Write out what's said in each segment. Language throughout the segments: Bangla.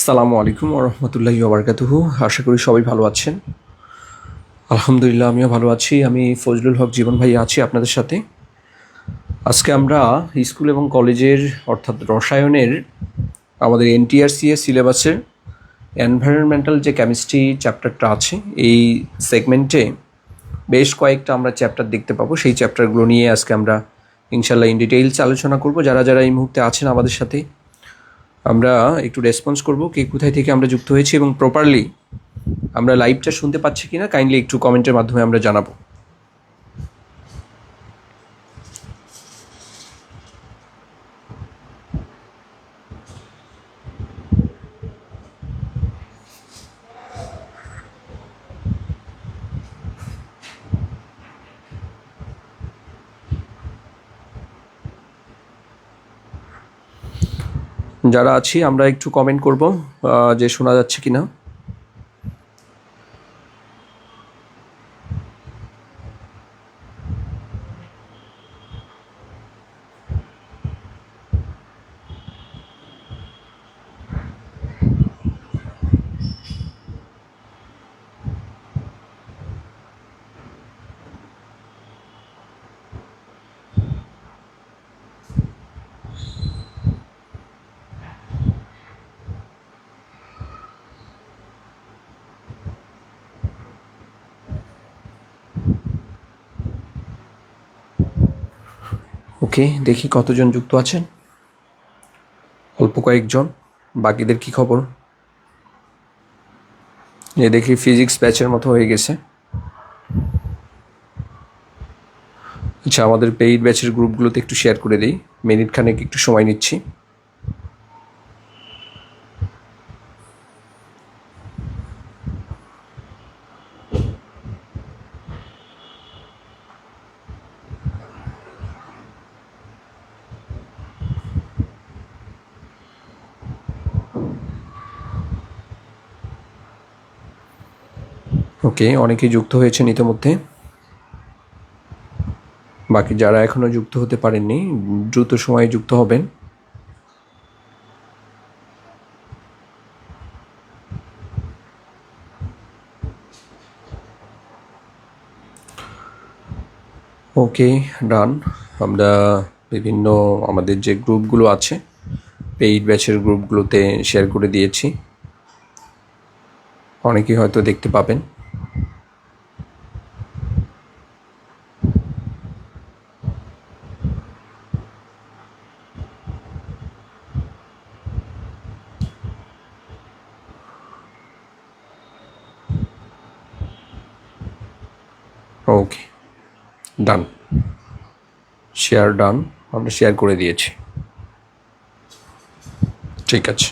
আসসালামু আলাইকুম ওয়া রাহমাতুল্লাহি ওয়া বারাকাতুহু। আশা করি সবাই ভালো আছেন। আলহামদুলিল্লাহ আমিও ভালো আছি। আমি ফজলুল হক জীবন ভাই আছি আপনাদের সাথে। আজকে আমরা স্কুল এবং কলেজের অর্থাৎ রসায়নের আমাদের এনটিআরসিএ সিলেবাসের এনভায়রনমেন্টাল যে কেমিস্ট্রি চ্যাপ্টারটা আছে এই সেগমেন্টে বেশ কয়েকটা আমরা চ্যাপ্টার দেখতে পাবো। সেই চ্যাপ্টারগুলো নিয়ে আজকে আমরা ইনশাআল্লাহ ইন ডিটেইলস আলোচনা করব। যারা যারা এই মুহূর্তে আছেন আমাদের সাথে আমরা একটু রেসপন্স করব কে কোথায় থেকে আমরা যুক্ত হয়েছি এবং প্রপারলি আমরা লাইভটা শুনতে পাচ্ছি কিনা কাইন্ডলি একটু কমেন্টের মাধ্যমে আমরা জানাবো। যারা আছি আমরা একটু কমেন্ট করব যে শোনা যাচ্ছে কিনা। ওকে, দেখি কতজন যুক্ত আছেন। অল্প কয়েকজন, বাকিদের কি খবর? এ দেখি ফিজিক্স ব্যাচের মতো হয়ে গেছে। আচ্ছা, আমাদের পেইড ব্যাচের গ্রুপগুলোতে একটু শেয়ার করে দিই। মিনিট খানেক একটু সময় নিচ্ছি। ওকে, অনেকেই যুক্ত হয়েছেন ইতিমধ্যে। বাকি যারা এখনও যুক্ত হতে পারেননি দ্রুত সময়ে যুক্ত হবেন। ওকে, ডান। আমরা বিভিন্ন আমাদের যে গ্রুপগুলো আছে পেইড ব্যাচের গ্রুপগুলোতে শেয়ার করে দিয়েছি, অনেকেই হয়তো দেখতে পাবেন। ওকে, ডান, শেয়ার ডান, আমরা শেয়ার করে দিয়েছি। ঠিক আছে।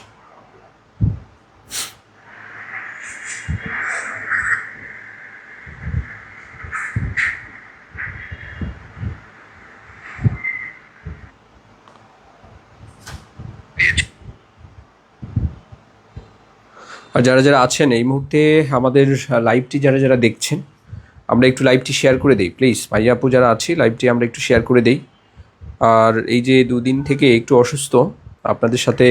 আর যারা যারা আছেন এই মুহূর্তে আমাদের লাইভটি যারা যারা দেখছেন আমরা একটু লাইভটি শেয়ার করে দিই প্লিজ। ভাইয়া আপু যারা আছি লাইভটি আমরা একটু শেয়ার করে দিই। আর এই যে দুদিন থেকে একটু অসুস্থ, আপনাদের সাথে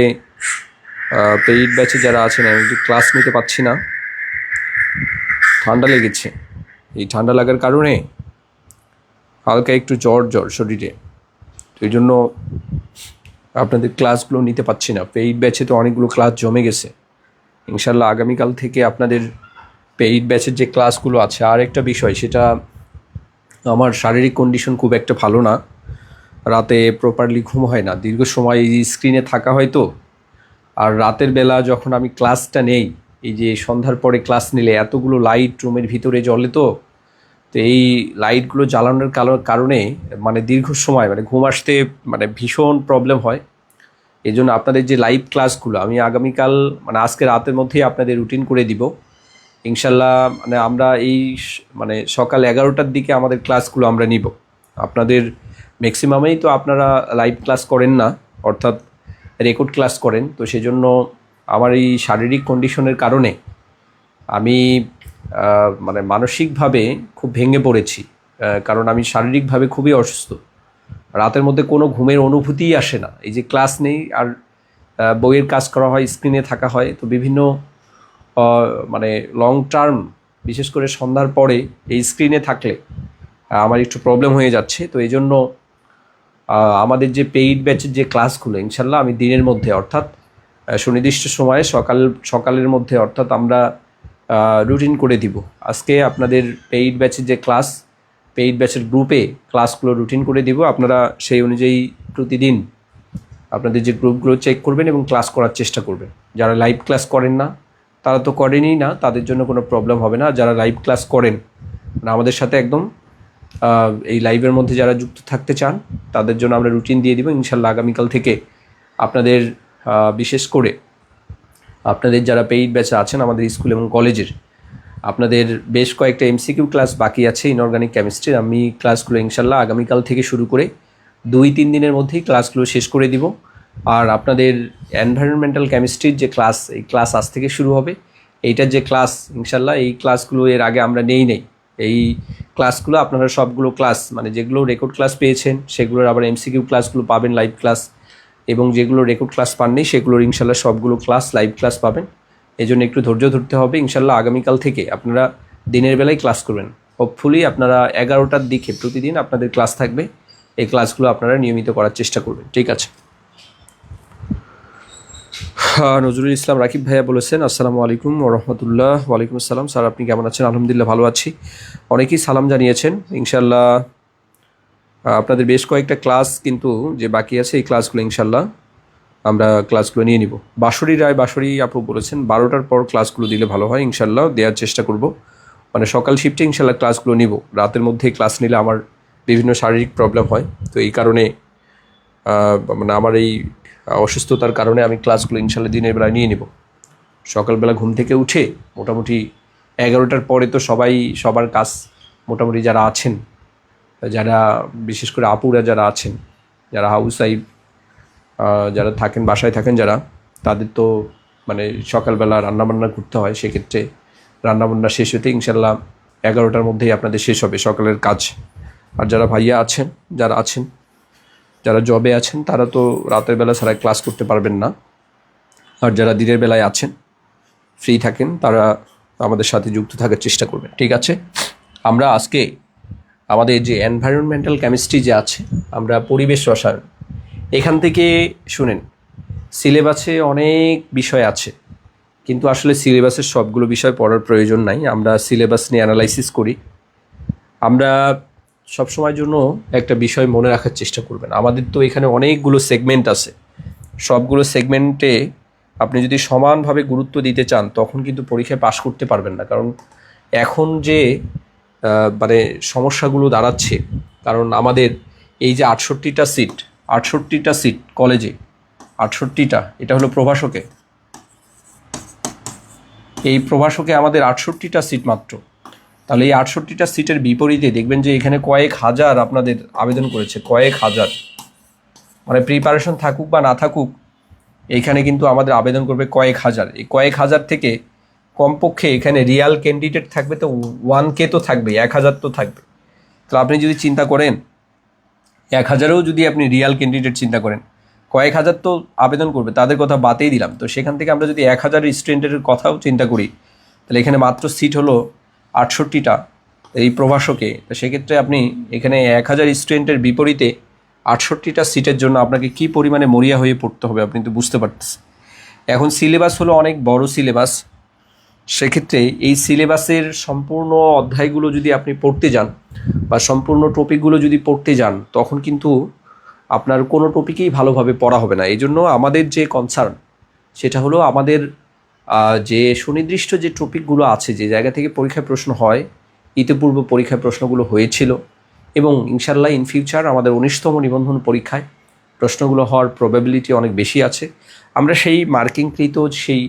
পেইড ব্যাচে যারা আছেন আমি একটু ক্লাস নিতে পারছি না, ঠান্ডা লেগেছে। এই ঠান্ডা লাগার কারণে হালকা একটু জ্বর শরীরে, তো এই জন্য আপনাদের ক্লাসগুলো নিতে পারছি না। পেইড ব্যাচে তো অনেকগুলো ক্লাস জমে গেছে। ইনশাল্লাহ আগামীকাল থেকে আপনাদের পেইড ব্যাচের যে ক্লাসগুলো আছে। আর একটা বিষয়, সেটা আমার শারীরিক কন্ডিশন খুব একটা ভালো না, রাতে প্রপারলি ঘুম হয় না, দীর্ঘ সময় এই স্ক্রিনে থাকা হয় তো। আর রাতের বেলা যখন আমি ক্লাসটা নেই, এই যে সন্ধ্যার পরে ক্লাস নিলে এতগুলো লাইট রুমের ভিতরে জ্বলে তো এই লাইটগুলো জ্বালানোর কারণে মানে দীর্ঘ সময় মানে ঘুম আসতে মানে ভীষণ প্রবলেম হয়। এই জন্য আপনাদের যে লাইভ ক্লাসগুলো আমি আগামীকাল মানে আজকে রাতের মধ্যেই আপনাদের রুটিন করে দিব ইনশাল্লাহ। মানে আমরা এই মানে সকাল 11টার দিকে আমাদের ক্লাসগুলো আমরা নিব। আপনাদের ম্যাক্সিমামেই তো আপনারা লাইভ ক্লাস করেন না, অর্থাৎ রেকর্ড ক্লাস করেন। তো সেজন্য আমার এই শারীরিক কন্ডিশনের কারণে আমি মানে মানসিকভাবে খুব ভেঙে পড়েছি, কারণ আমি শারীরিকভাবে খুবই অসুস্থ। রাতের মধ্যে কোনো ঘুমের অনুভূতিই আসে না। এই যে ক্লাস নেই আর বইয়ের কাজ করা হয়, স্ক্রিনে থাকা হয়, তো বিভিন্ন মানে লং টার্ম বিশেষ করে সন্ধ্যার পরে এই স্ক্রিনে থাকলে আমার একটু প্রবলেম হয়ে যাচ্ছে। তো এই জন্য আমাদের যে পেইড ব্যাচের যে ক্লাসগুলো ইনশাল্লাহ আমি দিনের মধ্যে অর্থাৎ সুনির্দিষ্ট সময়ে সকালের মধ্যে অর্থাৎ আমরা রুটিন করে দিব। আজকে আপনাদের পেইড ব্যাচের যে ক্লাস, পেইড ব্যাচের গ্রুপে ক্লাসগুলো রুটিন করে দিব। আপনারা সেই অনুযায়ী প্রতিদিন আপনাদের যে গ্রুপগুলো চেক করবেন এবং ক্লাস করার চেষ্টা করবেন। যারা লাইভ ক্লাস করেন না তারা তো করেনই না, তাদের জন্য কোনো প্রবলেম হবে না। যারা লাইভ ক্লাস করেন মানে আমাদের সাথে একদম এই লাইভের মধ্যে যারা যুক্ত থাকতে চান তাদের জন্য আমরা রুটিন দিয়ে দিব ইনশাল্লাহ। আগামীকাল থেকে আপনাদের বিশেষ করে আপনাদের যারা পেইড ব্যাচে আছেন আমাদের স্কুল এবং কলেজের, আপনাদের বেশ কয়েকটা এমসিকিউ ক্লাস বাকি আছে ইনঅর্গানিক কেমিস্ট্রির। আমি ক্লাসগুলো ইনশাল্লাহ আগামীকাল থেকে শুরু করে 2-3 দিনের মধ্যেই ক্লাসগুলো শেষ করে দিব। আর আপনাদের এনভায়রনমেন্টাল কেমিস্ট্রির যে ক্লাস, এই ক্লাস আজ থেকে শুরু হবে। এইটার যে ক্লাস ইনশাল্লাহ এই ক্লাসগুলো এর আগে আমরা নেই এই ক্লাসগুলো আপনারা সবগুলো ক্লাস মানে যেগুলো রেকর্ড ক্লাস পেয়েছেন সেগুলোর আবার এমসিকিউ ক্লাসগুলো পাবেন লাইভ ক্লাস, এবং যেগুলো রেকর্ড ক্লাস পাননি সেগুলোর ইনশাল্লাহ সবগুলো ক্লাস লাইভ ক্লাস পাবেন। এই জন্য একটু ধৈর্য ধরতে হবে। ইনশাল্লাহ আগামীকাল থেকে আপনারা দিনের বেলায় ক্লাস করবেন। হোপফুলি আপনারা 11টার দিকে প্রতিদিন আপনাদের ক্লাস থাকবে। এই ক্লাসগুলো আপনারা নিয়মিত করার চেষ্টা করবেন, ঠিক আছে? নজরুল ইসলাম রাকিব ভাইয়া বলেছেন, আসসালামু আলাইকুম ওরহমতুল্লাহ। ওয়ালাইকুম আসসালাম স্যার, আপনি কেমন আছেন? আলহামদুলিল্লাহ ভালো আছি। অনেকেই সালাম জানিয়েছেন। ইনশাল্লাহ আপনাদের বেশ কয়েকটা ক্লাস কিন্তু যে বাকি আছে এই ক্লাসগুলো ইনশাল্লাহ আমরা ক্লাসগুলো নিয়ে নিব। বাঁশরী আপু বলেছেন 12টার পর ক্লাসগুলো দিলে ভালো হয়। ইনশাল্লাহ দেওয়ার চেষ্টা করব, মানে সকাল শিফটে ইনশাল্লাহ ক্লাসগুলো নিব। রাতের মধ্যে ক্লাস নিলে আমার বিভিন্ন শারীরিক প্রবলেম হয়, তো এই কারণে মানে আমার এই অসুস্থতার কারণে আমি ক্লাসগুলো ইনশাল্লাহ দিনের বেলায় নিয়ে নিব। সকালবেলা ঘুম থেকে উঠে মোটামুটি 11টার পরে তো সবার কাজ মোটামুটি যারা আছেন, যারা বিশেষ করে আপুরা যারা আছেন, যারা হাউস ওয়াইফ যারা থাকেন, বাসায় থাকেন যারা, তাদের তো মানে সকালবেলা রান্নাবান্না করতে হয়। সেক্ষেত্রে রান্নাবান্না শেষ হতে ইনশাল্লাহ 11টার মধ্যেই আপনাদের শেষ হবে সকালের কাজ। আর যারা ভাইয়া আছেন, যারা জবে আছেন তারা তো রাতের বেলা ছাড়া ক্লাস করতে পারবেন না। আর যারা দিনের বেলায় আছেন, ফ্রি থাকেন, তারা আমাদের সাথে যুক্ত থাকার চেষ্টা করবেন, ঠিক আছে? আমরা আজকে আমাদের যে এনভায়রনমেন্টাল কেমিস্ট্রি যে আছে, আমরা পরিবেশ রসায়ন, এখান থেকে শুনেন সিলেবাসে অনেক বিষয় আছে, কিন্তু আসলে সিলেবাসের সবগুলো বিষয় পড়ার প্রয়োজন নাই। আমরা সিলেবাস নিয়ে অ্যানালাইসিস করি। আমরা সবসময়ের জন্য একটা বিষয় মনে রাখার চেষ্টা করবেন, আমাদের তো এখানে অনেকগুলো সেগমেন্ট আছে। সবগুলো সেগমেন্টে আপনি যদি সমানভাবে গুরুত্ব দিতে চান তখন কিন্তু পরীক্ষায় পাশ করতে পারবেন না। কারণ এখন যে মানে সমস্যাগুলো দাঁড়াচ্ছে, কারণ আমাদের এই যে 68টা সিট কলেজে, 68টা, এটা হলো প্রভাষকে। এই প্রভাষকে আমাদের 68টা সিট মাত্র। তাহলে এই 68টা সিটের বিপরীতে দেখবেন যে এখানে কয়েক হাজার আপনাদের আবেদন করেছে, কয়েক হাজার। মানে প্রিপারেশন থাকুক বা না থাকুক, এখানে কিন্তু আমাদের আবেদন করবে কয়েক হাজার। এই কয়েক হাজার থেকে কমপক্ষে এখানে রিয়াল ক্যান্ডিডেট থাকবে তো 1K তো থাকবে, 1000 তো থাকবে। তো আপনি যদি চিন্তা করেন 1000এও যদি আপনি রিয়াল ক্যান্ডিডেট চিন্তা করেন, কয়েক হাজার তো আবেদন করবে, তাদের কথা বাতেই দিলাম। তো সেখান থেকে আমরা যদি 1000 স্টুডেন্টের কথাও চিন্তা করি, তাহলে এখানে মাত্র সিট হলো 68টা এই প্রভাষকে। তো সেক্ষেত্রে আপনি এখানে 1000 স্টুডেন্টের বিপরীতে 68টা সিটের জন্য আপনাকে কী পরিমাণে মরিয়া হয়ে পড়তে হবে আপনি তো বুঝতে পারতেছেন। এখন সিলেবাস হলো অনেক বড় সিলেবাস। সেক্ষেত্রে এই সিলেবাসের সম্পূর্ণ অধ্যায়গুলো যদি আপনি পড়তে যান বা সম্পূর্ণ টপিকগুলো যদি পড়তে যান, তখন কিন্তু আপনার কোনো টপিকেই ভালোভাবে পড়া হবে না। এই জন্য আমাদের যে কনসার্ন সেটা হলো আমাদের যে সুনির্দিষ্ট যে টপিকগুলো আছে, যে জায়গা থেকে পরীক্ষায় প্রশ্ন হয়, ইতিপূর্বে পরীক্ষায় প্রশ্নগুলো হয়েছিল এবং ইনশাল্লাহ ইন ফিউচার আমাদের 19তম নিবন্ধন পরীক্ষায় প্রশ্নগুলো হওয়ার প্রবাবিলিটি অনেক বেশি আছে। আমরা সেই মার্কিংকৃত, সেই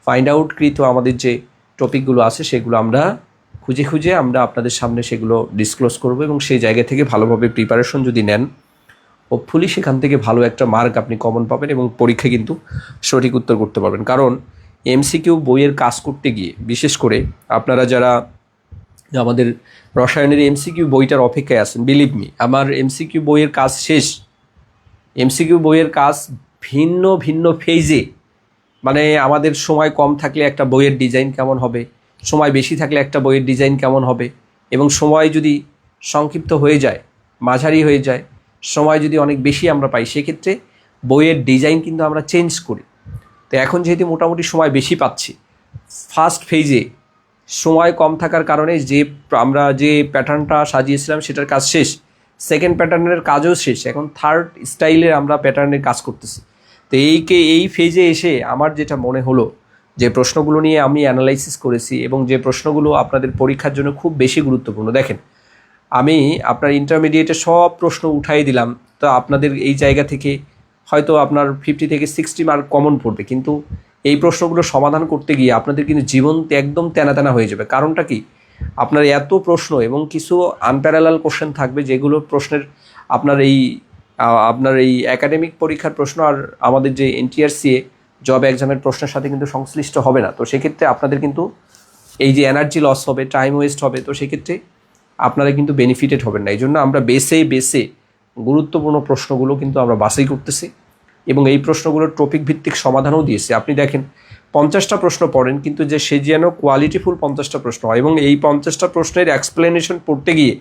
ফাইন্ড আউটকৃত আমাদের যে টপিকগুলো আছে সেগুলো আমরা খুঁজে আমরা আপনাদের সামনে সেগুলো ডিসক্লোজ করব, এবং সেই জায়গা থেকে ভালোভাবে প্রিপারেশন যদি নেন, হোপফুলি সেখান থেকে ভালো একটা মার্ক আপনি কমন পাবেন এবং পরীক্ষা কিন্তু সঠিক উত্তর করতে পারবেন। কারণ এমসিকিউ বইয়ের কাজ করতে গিয়ে, বিশেষ করে আপনারা যারা আমাদের রসায়নের এমসিকিউ বইটার অপেক্ষায় আছেন, বিলিভ মি, আমার এমসিকিউ বইয়ের কাজ শেষ। এমসিকিউ বইয়ের কাজ ভিন্ন ভিন্ন ফেজে, মানে আমাদের সময় কম থাকলে একটা বইয়ের ডিজাইন কেমন হবে, সময় বেশি থাকলে একটা বইয়ের ডিজাইন কেমন হবে, এবং সময় যদি সংক্ষিপ্ত হয়ে যায়, মাঝারি হয়ে যায়, সময় যদি অনেক বেশি আমরা পাই, সেক্ষেত্রে বইয়ের ডিজাইন কিন্তু আমরা চেঞ্জ করি। তো এখন যেহেতু মোটামুটি সময় বেশি পাচ্ছি, ফার্স্ট ফেজে সময় কম থাকার কারণে আমরা যে প্যাটার্নটা সাজিয়েছিলাম সেটার কাজ শেষ, সেকেন্ড প্যাটার্নের কাজও শেষ, এখন থার্ড স্টাইলের আমরা প্যাটার্নের কাজ করতেছি। তো এই ফেজে এসে আমার যেটা মনে হলো, যে প্রশ্নগুলো নিয়ে আমি অ্যানালাইসিস করেছি এবং যে প্রশ্নগুলো আপনাদের পরীক্ষার জন্য খুব বেশি গুরুত্বপূর্ণ, দেখেন আমি আপনার ইন্টারমিডিয়েটে সব প্রশ্ন উঠাই দিলাম, তো আপনাদের এই জায়গা থেকে হয়তো আপনার 50 থেকে 60 মার্ক কমন পড়বে, কিন্তু এই প্রশ্নগুলো সমাধান করতে গিয়ে আপনাদের কিন্তু জীবন একদম তেনা হয়ে যাবে। কারণটা কি, আপনার এত প্রশ্ন এবং কিছু আনপ্যারালাল কোশ্চেন থাকবে, যেগুলো প্রশ্নের আপনার এই একাডেমিক পরীক্ষার প্রশ্ন আর আমাদের যে এনটিআরসিএ জব এক্সামের প্রশ্নের সাথে কিন্তু সংশ্লিষ্ট হবে না। তো সেক্ষেত্রে আপনাদের কিন্তু এই যে এনার্জি লস হবে, টাইম ওয়েস্ট হবে, তো সেক্ষেত্রে আপনারা কিন্তু বেনিফিটেড হবেন না। এই জন্য আমরা বেসে গুরুত্বপূর্ণ প্রশ্নগুলো কিন্তু আমরা বাছাই করতেছি এবং এই প্রশ্নগুলোর টপিক ভিত্তিক সমাধানও দিয়েছি। আপনি দেখেন 50টা প্রশ্ন পড়েন, কিন্তু যে সে যেন কোয়ালিটিফুল 50টা প্রশ্ন হয়, এবং এই 50টা প্রশ্নের এক্সপ্লেনেশন পড়তে গিয়ে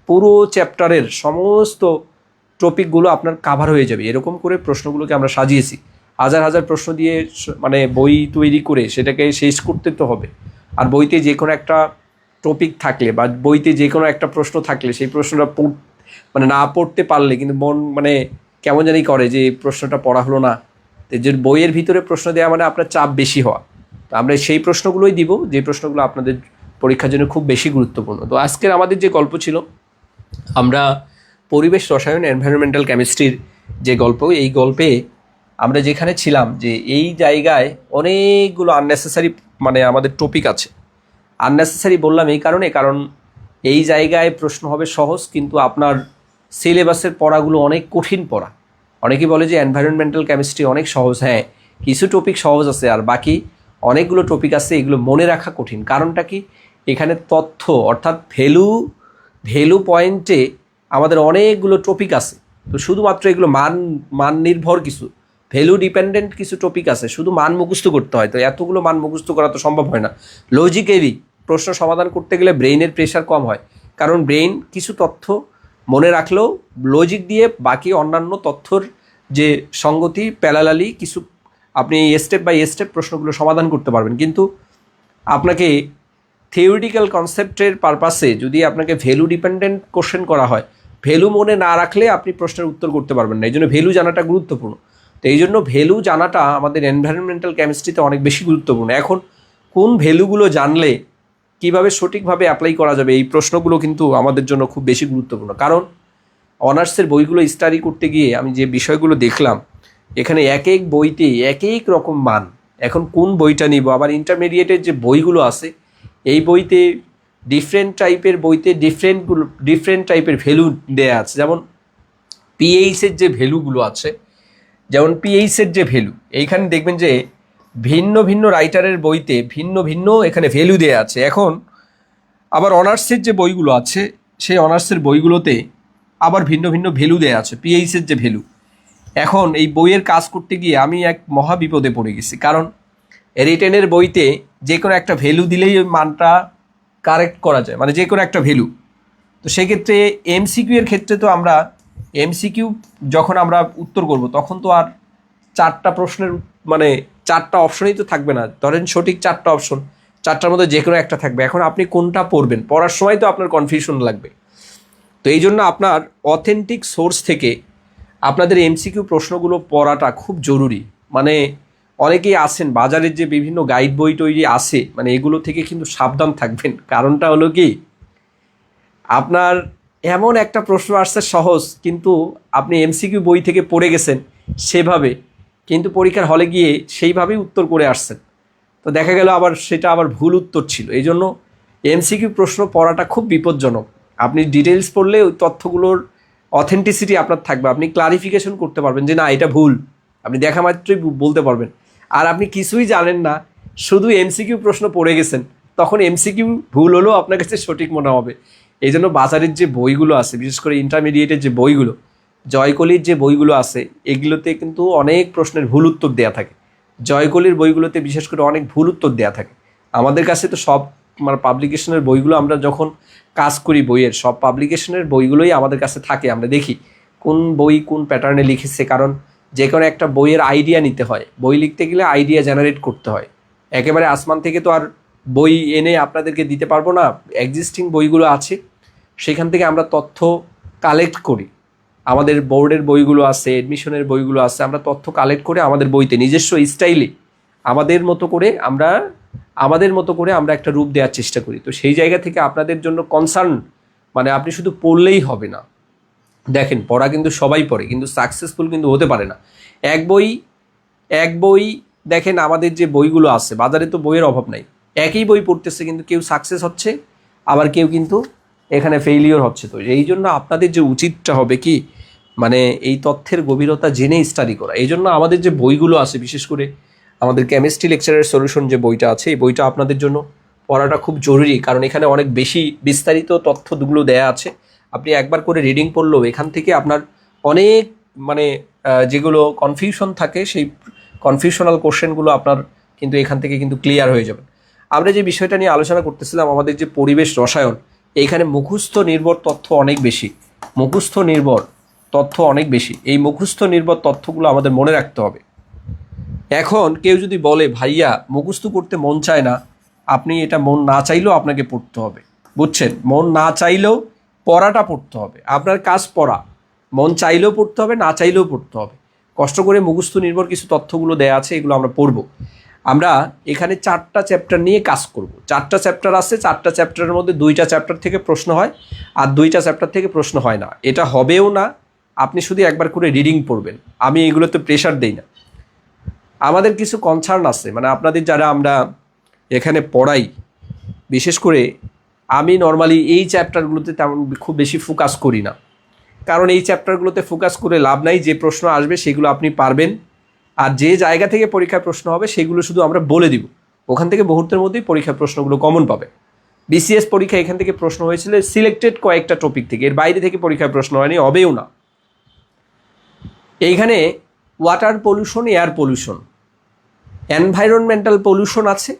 পুরো চ্যাপ্টারের সমস্ত টপিকগুলো আপনার কাভার হয়ে যাবে, এরকম করে প্রশ্নগুলোকে আমরা সাজিয়েছি। হাজার প্রশ্ন দিয়ে মানে বই তৈরি করে সেটাকে শেষ করতে তো হবে। আর বইতে যে কোনো একটা টপিক থাকলে বা বইতে যে কোনো একটা প্রশ্ন থাকলে সেই প্রশ্নটা মানে না পড়তে পারলে কিন্তু মন মানে কেমন জানি করে যে প্রশ্নটা পড়া হলো না। যে বইয়ের ভিতরে প্রশ্ন দেওয়া মানে আপনার চাপ বেশি হওয়া। তো আমরা সেই প্রশ্নগুলোই দিব যে প্রশ্নগুলো আপনাদের পরীক্ষার জন্য খুব বেশি গুরুত্বপূর্ণ। তো আজকের আমাদের যে গল্প ছিল, আমরা পরিবেশ রসায়ন এনভায়রনমেন্টাল কেমিস্ট্রির যে গল্প, এই গল্পে আমরা যেখানে ছিলাম যে এই জায়গায় অনেকগুলো আননেসেসারি মানে আমাদের টপিক আছে। আননেসেসারি বললাম এই কারণ এই জায়গায় প্রশ্ন হবে সহজ, কিন্তু আপনার সিলেবাসের পড়াগুলো অনেক কঠিন পড়া। অনেকেই বলে যে এনভায়রনমেন্টাল কেমিস্ট্রি অনেক সহজ, হ্যাঁ কিছু টপিক সহজ আছে আর বাকি অনেকগুলো টপিক আছে এগুলো মনে রাখা কঠিন। কারণটা কি, এখানে তথ্য অর্থাৎ ভ্যালু পয়েন্টে আমাদের অনেকগুলো টপিক আছে। তো শুধুমাত্র এগুলো মান নির্ভর কিছু ভ্যালু ডিপেন্ডেন্ট কিছু টপিক আছে, শুধু মান মুখস্থ করতে হয়। তো এতগুলো মান মুখস্থ করা তো সম্ভব হয় না। লজিকেরই প্রশ্ন সমাধান করতে গেলে ব্রেইনের প্রেশার কম হয়, কারণ ব্রেইন কিছু তথ্য মনে রাখলেও লজিক দিয়ে বাকি অন্যান্য তথ্যর যে সঙ্গতি প্যারালালি কিছু আপনি স্টেপ বাই স্টেপ প্রশ্নগুলো সমাধান করতে পারবেন। কিন্তু আপনাকে থিওরিটিক্যাল কনসেপ্টের পারপাসে যদি আপনাকে ভ্যালু ডিপেন্ডেন্ট কোশ্চেন করা হয়, ভ্যালু মনে না রাখলে আপনি প্রশ্নের উত্তর করতে পারবেন না। এই জন্য ভ্যালু জানাটা গুরুত্বপূর্ণ। তো এই জন্য ভ্যালু জানাটা আমাদের এনভায়রনমেন্টাল কেমিস্ট্রিতে অনেক বেশি গুরুত্বপূর্ণ। এখন কোন ভ্যালুগুলো জানলে কিভাবে সঠিকভাবে অ্যাপ্লাই করা যাবে, এই প্রশ্নগুলো কিন্তু আমাদের জন্য খুব বেশি গুরুত্বপূর্ণ। কারণ অনার্সের বইগুলো স্টাডি করতে গিয়ে আমি যে বিষয়গুলো দেখলাম, এখানে এক এক বইতে এক এক রকম মান। এখন কোন বইটা নিব, আবার ইন্টারমিডিয়েটের যে বইগুলো আছে এই বইতে ডিফারেন্ট টাইপের বইতে ডিফারেন্ট টাইপের ভ্যালু দেয়া আছে। যেমন পিএইচের যে ভ্যালুগুলো আছে, যেমন পিএইচের যে ভ্যালু, এইখানে দেখবেন যে ভিন্ন ভিন্ন রাইটারের বইতে ভিন্ন ভিন্ন এখানে ভ্যালু দেয়া আছে। এখন আবার অনার্সের যে বইগুলো আছে সেই অনার্সের বইগুলোতে আবার ভিন্ন ভিন্ন ভ্যালু দেয়া আছে, পিএইচের যে ভ্যালু। এখন এই বইয়ের কাজ করতে গিয়ে আমি এক মহা বিপদে পড়ে গেছি, কারণ রিটেনের বইতে যে কোনো একটা ভ্যালু দিলেই ওই মানটা কারেক্ট করা যায়, মানে যে কোনো একটা ভ্যালু। তো সেক্ষেত্রে এমসিকিউ এর ক্ষেত্রে তো আমরা এমসিকিউ যখন আমরা উত্তর করব তখন তো আর 4টা প্রশ্নের মানে 4টা অপশনই তো থাকবে না। ধরেন সঠিক 4টা অপশন, 4টার মধ্যে যে কোনো একটা থাকবে। এখন আপনি কোনটা পড়বেন, পড়ার সময় তো আপনার কনফিউশন লাগবে। তো এই জন্য আপনার অথেন্টিক সোর্স থেকে আপনাদের এমসিকিউ প্রশ্নগুলো পড়াটা খুব জরুরি। মানে অনেকেই আছেন বাজারের যে বিভিন্ন গাইড বই তৈরি আছে, মানে এগুলো থেকে কিন্তু সাবধান থাকবেন। কারণটা হলো কি, আপনার এমন একটা প্রশ্ন আসছে সহজ, কিন্তু আপনি এমসিকিউ বই থেকে পড়ে গেছেন সেভাবে, কিন্তু পরীক্ষার হলে গিয়ে সেইভাবেই উত্তর করে আসছেন। তো দেখা গেল আবার সেটা আবার ভুল উত্তর ছিল। এই জন্য এমসিকিউ প্রশ্ন পড়াটা খুব বিপজ্জনক। আপনি ডিটেলস পড়লে ওই তথ্যগুলোর অথেন্টিসিটি আপনার থাকবে, আপনি ক্লারিফিকেশন করতে পারবেন যে না এটা ভুল, আপনি দেখা মাত্রই বলতে পারবেন। আর আপনি কিছুই জানেন না, শুধু এমসিকিউ প্রশ্ন পড়ে গেছেন, তখন এমসিকিউ ভুল হলেও আপনার কাছে সঠিক মনে হবে। এই জন্য বাজারের যে বইগুলো আছে, বিশেষ করে ইন্টারমিডিয়েটের যে বইগুলো, জয়কলির যে বইগুলো আছে এগুলোতে কিন্তু অনেক প্রশ্নের ভুল উত্তর দেওয়া থাকে। জয়কলির বইগুলোতে বিশেষ করে অনেক ভুল উত্তর দেওয়া থাকে। আমাদের কাছে তো সব মানে পাবলিকেশনের বইগুলো, আমরা যখন কাজ করি বইয়ের সব পাবলিকেশনের বইগুলোই আমাদের কাছে থাকে। আমরা দেখি কোন বই কোন প্যাটার্নে লিখেছে, কারণ যে কোনো একটা বইয়ের আইডিয়া নিতে হয়। বই লিখতে গেলে আইডিয়া জেনারেট করতে হয়। একেবারে আসমান থেকে তো আর বই এনে আপনাদেরকে দিতে পারবো না। এক্সিস্টিং বইগুলো আছে, সেখান থেকে আমরা তথ্য কালেক্ট করি। আমাদের বোর্ডের বইগুলো আছে, এডমিশনের বইগুলো আছে, আমরা তথ্য কালেক্ট করে আমাদের বইতে নিজস্ব স্টাইলে আমাদের মতো করে আমরা একটা রূপ দেওয়ার চেষ্টা করি। তো সেই জায়গা থেকে আপনাদের জন্য কনসার্ন, মানে আপনি শুধু পড়লেই হবে না। দেখেন, পড়া কিন্তু সবাই পড়ে, কিন্তু সাকসেসফুল কিন্তু হতে পারে না। এক বই দেখেন, আমাদের যে বইগুলো আছে বাজারে তো বইয়ের অভাব নাই, একই বই পড়তেছে কিন্তু কেউ সাকসেস হচ্ছে, আবার কেউ কিন্তু এখানে ফেইলিওর হচ্ছে। তো এই জন্য আপনাদের যে উচিতটা হবে কি, মানে এই তথ্যের গভীরতা জেনে স্টাডি করা। এই জন্য আমাদের যে বইগুলো আছে, বিশেষ করে আমাদের কেমিস্ট্রি লেকচারের সলিউশন যে বইটা আছে, এই বইটা আপনাদের জন্য পড়াটা খুব জরুরি, কারণ এখানে অনেক বেশি বিস্তারিত তথ্যগুলো দেয়া আছে। আপনি একবার করে রিডিং পড়লেও এখান থেকে আপনার অনেক মানে যেগুলো কনফিউশন থাকে, সেই কনফিউশনাল কোশ্চেনগুলো আপনার কিন্তু এখান থেকে কিন্তু ক্লিয়ার হয়ে যাবে। আমরা যে বিষয়টা নিয়ে আলোচনা করতেছিলাম, আমাদের যে পরিবেশ রসায়ন, এইখানে মুখস্থ নির্ভর তথ্য অনেক বেশি। এই মুখস্থ নির্ভর তথ্যগুলো আমাদের মনে রাখতে হবে। এখন কেউ যদি বলে ভাইয়া মুখস্থ করতে মন চায় না, আপনি এটা মন না চাইলেও আপনাকে পড়তে হবে, বুঝছেন? মন না চাইলেও পড়াটা পড়তে হবে। আপনার কাজ পড়া, মন চাইলেও পড়তে হবে, না চাইলেও পড়তে হবে। কষ্ট করে মুখস্থ নির্ভর কিছু তথ্যগুলো দেয়া আছে, এগুলো আমরা পড়ব। আমরা এখানে 4টা চ্যাপ্টার নিয়ে কাজ করব। 4টা চ্যাপ্টার আছে, 4টা চ্যাপ্টারের মধ্যে 2টা চ্যাপ্টার থেকে প্রশ্ন হয়, আর 2টা চ্যাপ্টার থেকে প্রশ্ন হয় না। এটা হবেও না, আপনি শুধু একবার করে রিডিং পড়বেন। আমি এগুলোতে প্রেশার দেই না। আমাদের কিছু কনসার্ন আছে, মানে আপনাদের যারা আমরা এখানে পড়াই, বিশেষ করে আমি নর্মালি এই চ্যাপ্টারগুলোতে তেমন খুব বেশি ফোকাস করি না, কারণ এই চ্যাপ্টারগুলোতে ফোকাস করে লাভ নাই। যে প্রশ্ন আসবে সেগুলো আপনি পারবেন, আর যে জায়গা থেকে পরীক্ষার প্রশ্ন হবে সেগুলো শুধু আমরা বলে দিব। ওখান থেকে মুহূর্তের মধ্যেই পরীক্ষার প্রশ্নগুলো কমন পাবে। বিসিএস পরীক্ষা এখান থেকে প্রশ্ন হয়েছিল সিলেক্টেড কয়েকটা টপিক থেকে, এর বাইরে থেকে পরীক্ষার প্রশ্ন হয়নি, হবেও না। এইখানে water pollution, air pollution, environmental pollution আছে,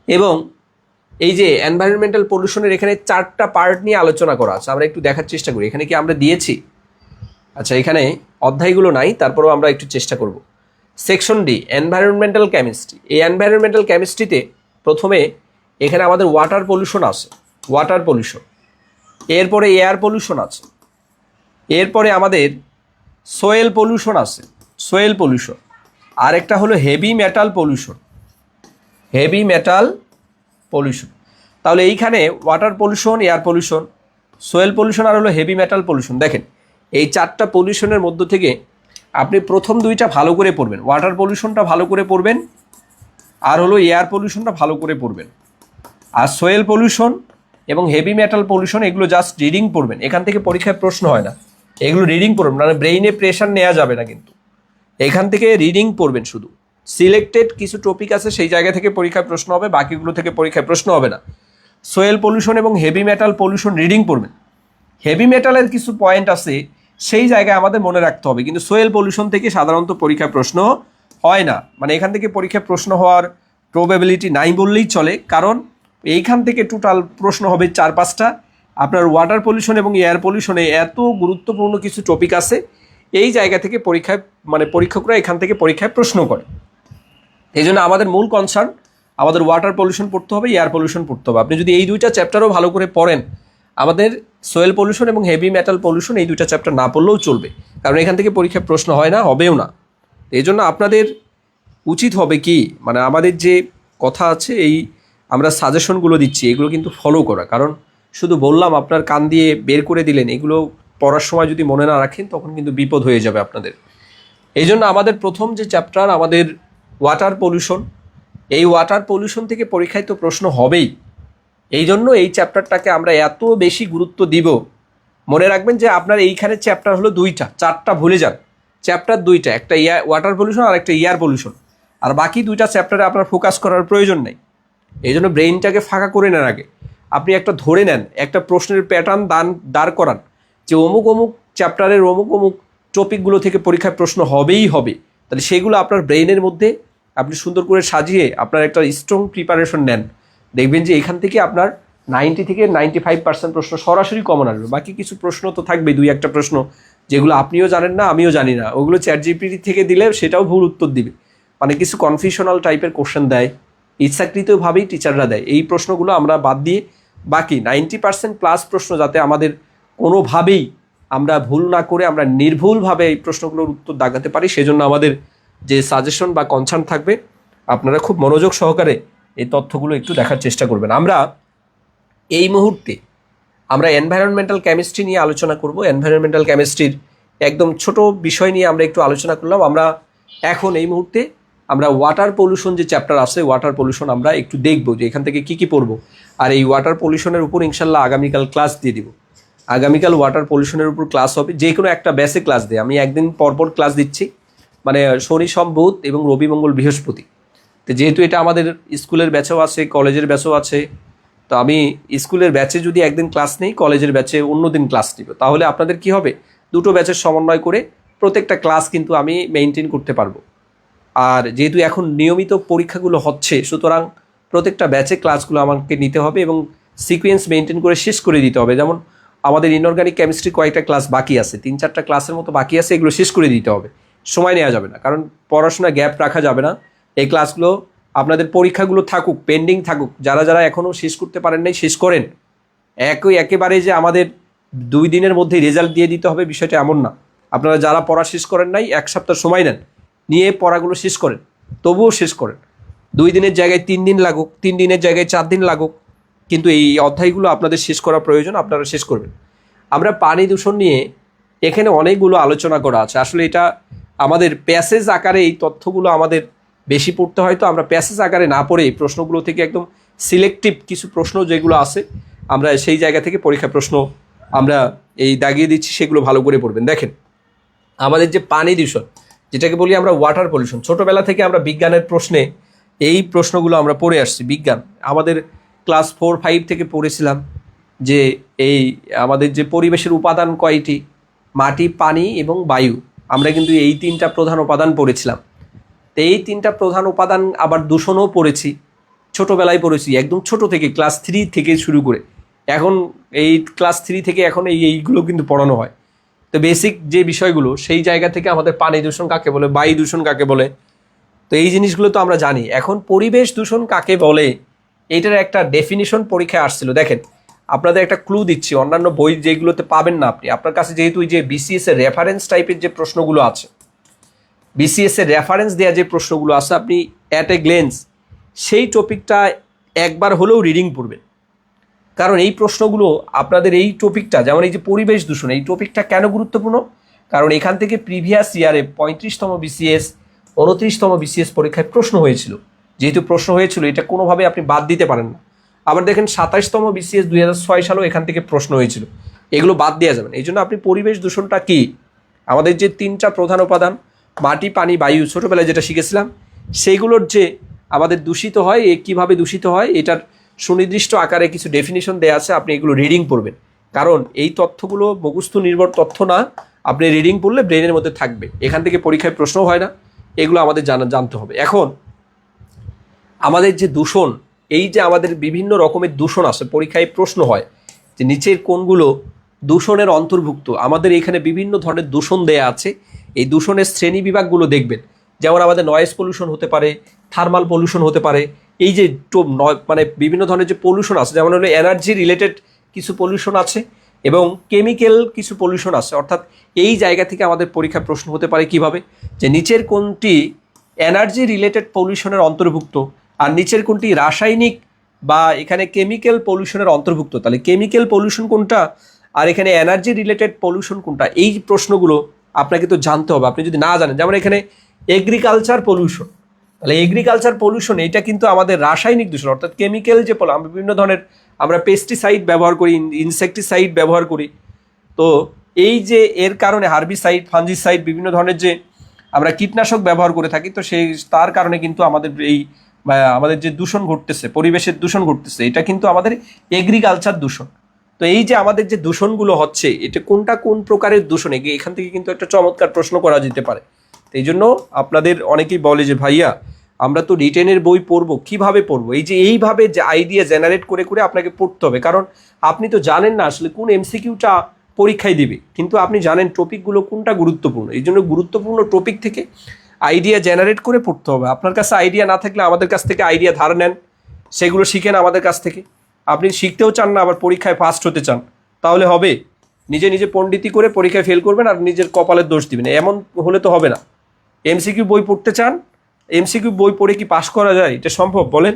এবং এই যে এনভায়রনমেন্টাল পলিউশনের এখানে 4টা পার্ট নিয়ে আলোচনা করা আছে। আমরা একটু দেখার চেষ্টা করি এখানে কি আমরা দিয়েছি। আচ্ছা, এখানে অধ্যায়গুলো নাই, তারপরেও আমরা একটু চেষ্টা করব। Section D, environmental chemistry. এই এনভায়রনমেন্টাল কেমিস্ট্রিতে প্রথমে এখানে আমাদের ওয়াটার পলিউশন আছে, ওয়াটার পলিউশন। এরপরে এয়ার পলিউশন আছে, এরপরে আমাদের সোয়েল পলিউশন আছে, সোয়েল পলিউশন। আর একটা হলো heavy metal pollution, heavy metal pollution. তাহলে এইখানে water pollution, air pollution, soil pollution আর হলো হেভি মেটাল পলিউশন। দেখেন, এই 4টা পলিউশনের মধ্য থেকে আপনি প্রথম 2টা ভালো করে পড়বেন, ওয়াটার পলিউশনটা ভালো করে পড়বেন, আর হলো এয়ার পলিউশনটা ভালো করে পড়বেন। আর সোয়েল পলিউশন এবং হেভি মেটাল পলিউশন এগুলো জাস্ট রিডিং পড়বেন, এখান থেকে পরীক্ষায় প্রশ্ন হয় না। এগুলো রিডিং পড়বেন, মানে ব্রেইনে প্রেশার নেওয়া যাবে না, কিন্তু এখান থেকে রিডিং পড়বেন শুধু। সিলেক্টেড কিছু টপিক আছে, সেই জায়গা থেকে পরীক্ষায় প্রশ্ন হবে, বাকিগুলো থেকে পরীক্ষায় প্রশ্ন হবে না। সোয়েল পলিউশন এবং হেভি মেটাল পলিউশন রিডিং পড়বেন। হেভি মেটালের কিছু পয়েন্ট আছে, সেই জায়গায় আমাদের মনে রাখতে হবে, কিন্তু সোয়েল পলিউশন থেকে সাধারণত পরীক্ষায় প্রশ্ন হয় না। মানে এখান থেকে পরীক্ষায় প্রশ্ন হওয়ার প্রবাবিলিটি নাই বললেই চলে, কারণ এইখান থেকে টোটাল প্রশ্ন হবে 4-5টা। আপনার ওয়াটার পলিউশন এবং এয়ার পলিউশনে এত গুরুত্বপূর্ণ কিছু টপিক আছে, এই জায়গা থেকে পরীক্ষায় মানে পরীক্ষকরা এখান থেকে পরীক্ষায় প্রশ্ন করে। এই জন্য আমাদের মূল কনসার্ন, আমাদের ওয়াটার পলিউশন পড়তে হবে, এয়ার পলিউশন পড়তে হবে। আপনি যদি এই 2টা চ্যাপ্টারও ভালো করে পড়েন, আমাদের সোয়েল পলিউশন এবং হেভি মেটাল পলিউশন এই 2টা চ্যাপ্টার না পড়লেও চলবে, কারণ এখান থেকে পরীক্ষায় প্রশ্ন হয় না, হবেও না। এই জন্য আপনাদের উচিত হবে কি, মানে আমাদের যে কথা আছে, এই আমরা সাজেশনগুলো দিচ্ছি এগুলো কিন্তু ফলো করা। কারণ শুধু বললাম আপনার কান দিয়ে বের করে দিলেন, এগুলো পড়ার সময় যদি মনে না রাখেন তখন কিন্তু বিপদ হয়ে যাবে আপনাদের। এই জন্য আমাদের প্রথম যে চ্যাপ্টার আমাদের ওয়াটার পলিউশন, এই ওয়াটার পলিউশন থেকে পরীক্ষায় তো প্রশ্ন হবেই। এই জন্য এই চ্যাপ্টারটাকে আমরা এত বেশি গুরুত্ব দিব। মনে রাখবেন যে আপনার এইখানে চ্যাপ্টার হলো 2টা, 4টা ভুলে যান। চ্যাপ্টার 2টা, একটা ওয়াটার পলিউশন আর একটা এয়ার পলিউশন, আর বাকি 2টা চ্যাপ্টারে আপনার ফোকাস করার প্রয়োজন নেই। এই জন্য ব্রেইনটাকে ফাঁকা করে নেন আগে। আপনি একটা ধরে নেন, একটা প্রশ্নের প্যাটার্ন দাঁড় করান যে অমুক অমুক চ্যাপ্টারের অমুক অমুক টপিকগুলো থেকে পরীক্ষায় প্রশ্ন হবেই হবে, তাহলে সেগুলো আপনার ব্রেইনের মধ্যে আপনি সুন্দর করে সাজিয়ে আপনার একটা স্ট্রং প্রিপারেশন নেন, দেখবেন যে এখান থেকে আপনার 90 থেকে 95% প্রশ্ন সরাসরি কমন আসবে। বাকি কিছু প্রশ্ন তো থাকবে, 2-1টা প্রশ্ন যেগুলো আপনিও জানেন না আমিও জানি না, ওগুলো চ্যাট জিপিটি থেকে দিলে সেটাও ভুল উত্তর দিবে, মানে কিছু কনফিউশনাল টাইপের কোশ্চেন দেয়, ইচ্ছাকৃতভাবেই টিচাররা দেয়। এই প্রশ্নগুলো আমরা বাদ দিয়ে বাকি 90%+ প্রশ্ন যাতে আমাদের কোনোভাবেই আমরা ভুল না করে আমরা নির্ভুলভাবে এই প্রশ্নগুলোর উত্তর দাগাতে পারি, সেজন্য আমাদের যে সাজেশন বা কনসার্ন থাকবে আপনারা খুব মনোযোগ সহকারে এই তথ্যগুলো একটু দেখার চেষ্টা করবেন। আমরা এই মুহূর্তে আমরা এনভায়রনমেন্টাল কেমিস্ট্রি নিয়ে আলোচনা করব। এনভায়রনমেন্টাল কেমিস্ট্রির একদম ছোট বিষয় নিয়ে আমরা একটু আলোচনা করলাম। আমরা এখন এই মুহূর্তে আমরা ওয়াটার পলিউশন যে চ্যাপ্টার আছে, ওয়াটার পলিউশন আমরা একটু দেখব যে এখান থেকে কী পড়বো। আর এই ওয়াটার পলিউশনের উপর ইনশাল্লাহ আগামীকাল ক্লাস দিয়ে দিব। আগামীকাল ওয়াটার পলিউশনের উপর ক্লাস হবে, যে কোনো একটা বেসে ক্লাস দেয়। আমি একদিন পরপর ক্লাস দিচ্ছি, মানে শনি সোম বুধ এবং রবি মঙ্গল বৃহস্পতি। তো যেহেতু এটা আমাদের স্কুলের ব্যাচেও আছে, কলেজের ব্যাচেও আছে, তো আমি স্কুলের ব্যাচে যদি একদিন ক্লাস নেই, কলেজের ব্যাচে অন্য দিন ক্লাস নিব, তাহলে আপনাদের কি হবে, দুটো ব্যাচের সমন্বয় করে প্রত্যেকটা ক্লাস কিন্তু আমি মেনটেন করতে পারবো। আর যেহেতু এখন নিয়মিত পরীক্ষাগুলো হচ্ছে, সুতরাং প্রত্যেকটা ব্যাচে ক্লাসগুলো আমাকে নিতে হবে এবং সিকোয়েন্স মেনটেন করে শেষ করে দিতে হবে। যেমন আমাদের ইনঅর্গানিক কেমিস্ট্রি কয়েকটা ক্লাস বাকি আছে, 3-4টা ক্লাসের মতো বাকি আছে, এগুলো শেষ করে দিতে হবে। সময় নেওয়া যাবে না, কারণ পড়াশোনা গ্যাপ রাখা যাবে না। এই ক্লাসগুলো আপনাদের পরীক্ষাগুলো থাকুক, পেন্ডিং থাকুক, যারা যারা এখনও শেষ করতে পারেন নাই শেষ করেন। একেবারে যে আমাদের 2 দিনের মধ্যে রেজাল্ট দিয়ে দিতে হবে বিষয়টা এমন না। আপনারা যারা পড়া শেষ করেন নাই 1 সপ্তাহ সময় নেন, নিয়ে পড়াগুলো শেষ করেন, তবুও শেষ করেন। 2 দিনের জায়গায় 3 দিন লাগুক, 3 দিনের জায়গায় 4 দিন লাগুক, কিন্তু এই অধ্যায়গুলো আপনাদের শেষ করা প্রয়োজন, আপনারা শেষ করবেন। আমরা পানি দূষণ নিয়ে এখানে অনেকগুলো আলোচনা করা আছে। আসলে এটা আমাদের প্যাসেজ আকারে এই তথ্যগুলো আমাদের বেশি পড়তে হয়, তো আমরা প্যাসেজ আকারে না পড়ে এই প্রশ্নগুলো থেকে একদম সিলেক্টিভ কিছু প্রশ্ন যেগুলো আছে আমরা সেই জায়গা থেকে পরীক্ষা প্রশ্ন আমরা এই দাগিয়ে দিচ্ছি, সেগুলো ভালো করে পড়বেন। দেখেন, আমাদের যে পানি দূষণ, যেটাকে বলি আমরা ওয়াটার পলিউশন, ছোটোবেলা থেকে আমরা বিজ্ঞানের প্রশ্নে এই প্রশ্নগুলো আমরা পড়ে আসছি। বিজ্ঞান আমাদের ক্লাস 4-5 থেকে পড়েছিলাম যে এই আমাদের যে পরিবেশের উপাদান কয়টি, মাটি, পানি এবং বায়ু। আমরা কিন্তু এই 3টা প্রধান উপাদান পড়েছিলাম। তো এই 3টা প্রধান উপাদান আবার দূষণও পড়েছি, ছোটোবেলায় পড়েছি, একদম ছোট থেকে ক্লাস 3 থেকে শুরু করে এখন এই ক্লাস 3 থেকে এখন এইগুলো কিন্তু পড়ানো হয়। তো বেসিক যে বিষয়গুলো, সেই জায়গা থেকে আমাদের পানি দূষণ কাকে বলে, বায়ু দূষণ কাকে বলে, তো এই জিনিসগুলো তো আমরা জানি। এখন পরিবেশ দূষণ কাকে বলে এইটার একটা ডেফিনিশন পরীক্ষায় আসছিল। দেখেন, আপনাদের একটা ক্লু দিচ্ছি, অন্যান্য বই যেগুলোতে পাবেন না আপনি, আপনার কাছে যেহেতু ওই যে বিসিএস এর রেফারেন্স টাইপের যে প্রশ্নগুলো আছে, বিসিএস এর রেফারেন্স দেওয়া যে প্রশ্নগুলো আছে, আপনি অ্যাট এ গ্লেন্স সেই টপিকটা একবার হলেও রিডিং পড়বেন। কারণ এই প্রশ্নগুলো আপনাদের এই টপিকটা, যেমন এই যে পরিবেশ দূষণ, এই টপিকটা কেন গুরুত্বপূর্ণ, কারণ এখান থেকে প্রিভিয়াস ইয়ারে 35তম বিসিএস 29তম বিসিএস পরীক্ষায় প্রশ্ন হয়েছিল। যেহেতু প্রশ্ন হয়েছিল, এটা কোনোভাবে আপনি বাদ দিতে পারেন না। আবার দেখেন 27তম বিসিএস 2006 সালেও এখান থেকে প্রশ্ন হয়েছিল, এগুলো বাদ দেওয়া যাবে না। এই জন্য আপনি পরিবেশ দূষণটা কি, আমাদের যে 3টা প্রধান উপাদান মাটি, পানি, বায়ু, ছোটোবেলায় যেটা শিখেছিলাম, সেইগুলোর যে আমাদের দূষিত হয়, কীভাবে দূষিত হয় এটার সুনির্দিষ্ট আকারে কিছু ডেফিনিশন দেওয়া আছে, আপনি এগুলো রিডিং পড়বেন। কারণ এই তথ্যগুলো মুখস্থ নির্ভর তথ্য না, আপনি রিডিং পড়লে ব্রেনের মধ্যে থাকবে, এখান থেকে পরীক্ষায় প্রশ্ন হয় না, এগুলো আমাদের জানতে হবে। এখন আমাদের যে দূষণ, এই যে আমাদের বিভিন্ন রকমের দূষণ আছে, পরীক্ষায় প্রশ্ন হয় যে নিচের কোনগুলো দূষণের অন্তর্ভুক্ত। আমাদের এখানে বিভিন্ন ধরনের দূষণ দেয়া আছে, এই দূষণের শ্রেণী বিভাগগুলো দেখবেন। যেমন আমাদের নয়েজ পলিউশন হতে পারে, থার্মাল পলিউশন হতে পারে, এই যে মানে বিভিন্ন ধরনের যে পলিউশন আছে, যেমন হলো এনার্জি রিলেটেড কিছু পলিউশন আছে এবং কেমিক্যাল কিছু পলিউশন আছে। অর্থাৎ এই জায়গা থেকে আমাদের পরীক্ষা প্রশ্ন হতে পারে কিভাবে, যে নিচের কোনটি এনার্জি রিলেটেড পলিউশনের অন্তর্ভুক্ত আর নিচের কোনটি রাসায়নিক বা এখানে কেমিক্যাল পলিউশনের অন্তর্ভুক্ত। তাহলে কেমিক্যাল পলিউশন কোনটা আর এখানে এনার্জি রিলেটেড পলিউশন কোনটা, এই প্রশ্নগুলো আপনাকে তো জানতে হবে। আপনি যদি না জানেন, যেমন এখানে এগ্রিকালচার পলিউশন, তাহলে এগ্রিকালচার পলিউশন এটা কিন্তু আমাদের রাসায়নিক দূষণ, অর্থাৎ কেমিক্যাল যে আমরা বিভিন্ন ধরনের আমরা পেস্টিসাইড ব্যবহার করি, ইনসেকটিসাইড ব্যবহার করি, তো এই যে এর কারণে হার্বিসাইড, ফাঞ্জিসাইড, বিভিন্ন ধরনের যে আমরা কীটনাশক ব্যবহার করে থাকি, তো সেই তার কারণে কিন্তু আমাদের এই আমাদের যে দূষণ ঘটতেছে, পরিবেশের দূষণ ঘটতেছে, এটা কিন্তু আমাদের এগ্রিকালচার দূষণ। তো এই যে আমাদের যে দূষণগুলো হচ্ছে, এটা কোনটা কোন প্রকারের দূষণ, এখান থেকে কিন্তু একটা চমৎকার প্রশ্ন করা যেতে পারে। তো এই জন্য আপনাদের অনেকেই বলে যে ভাইয়া আমরা তো রিটেনের বই পড়বো, কিভাবে পড়বো? এই যে এইভাবে যে আইডিয়া জেনারেট করে করে আপনাকে পড়তে হবে, কারণ আপনি তো জানেন না আসলে কোন এমসিকিউটা পরীক্ষায় দিবে, কিন্তু আপনি জানেন টপিকগুলো কোনটা গুরুত্বপূর্ণ। এই জন্য গুরুত্বপূর্ণ টপিক থেকে আইডিয়া জেনারেট করে পড়তে হবে। আপনার কাছে আইডিয়া না থাকলে আমাদের কাছ থেকে আইডিয়া ধার নেন, সেগুলো শিখেন আমাদের কাছ থেকে। আপনি শিখতেও চান না, আবার পরীক্ষায় ফার্স্ট হতে চান, তাহলে হবে? নিজে নিজে পণ্ডিতি করে পরীক্ষায় ফেল করবেন আর নিজের কপালের দোষ দিবেন, এমন হলে তো হবে না। এমসিকিউ বই পড়তে চান, এমসিকিউ বই পড়ে কি পাশ করা যায়? এটা সম্ভব বলেন?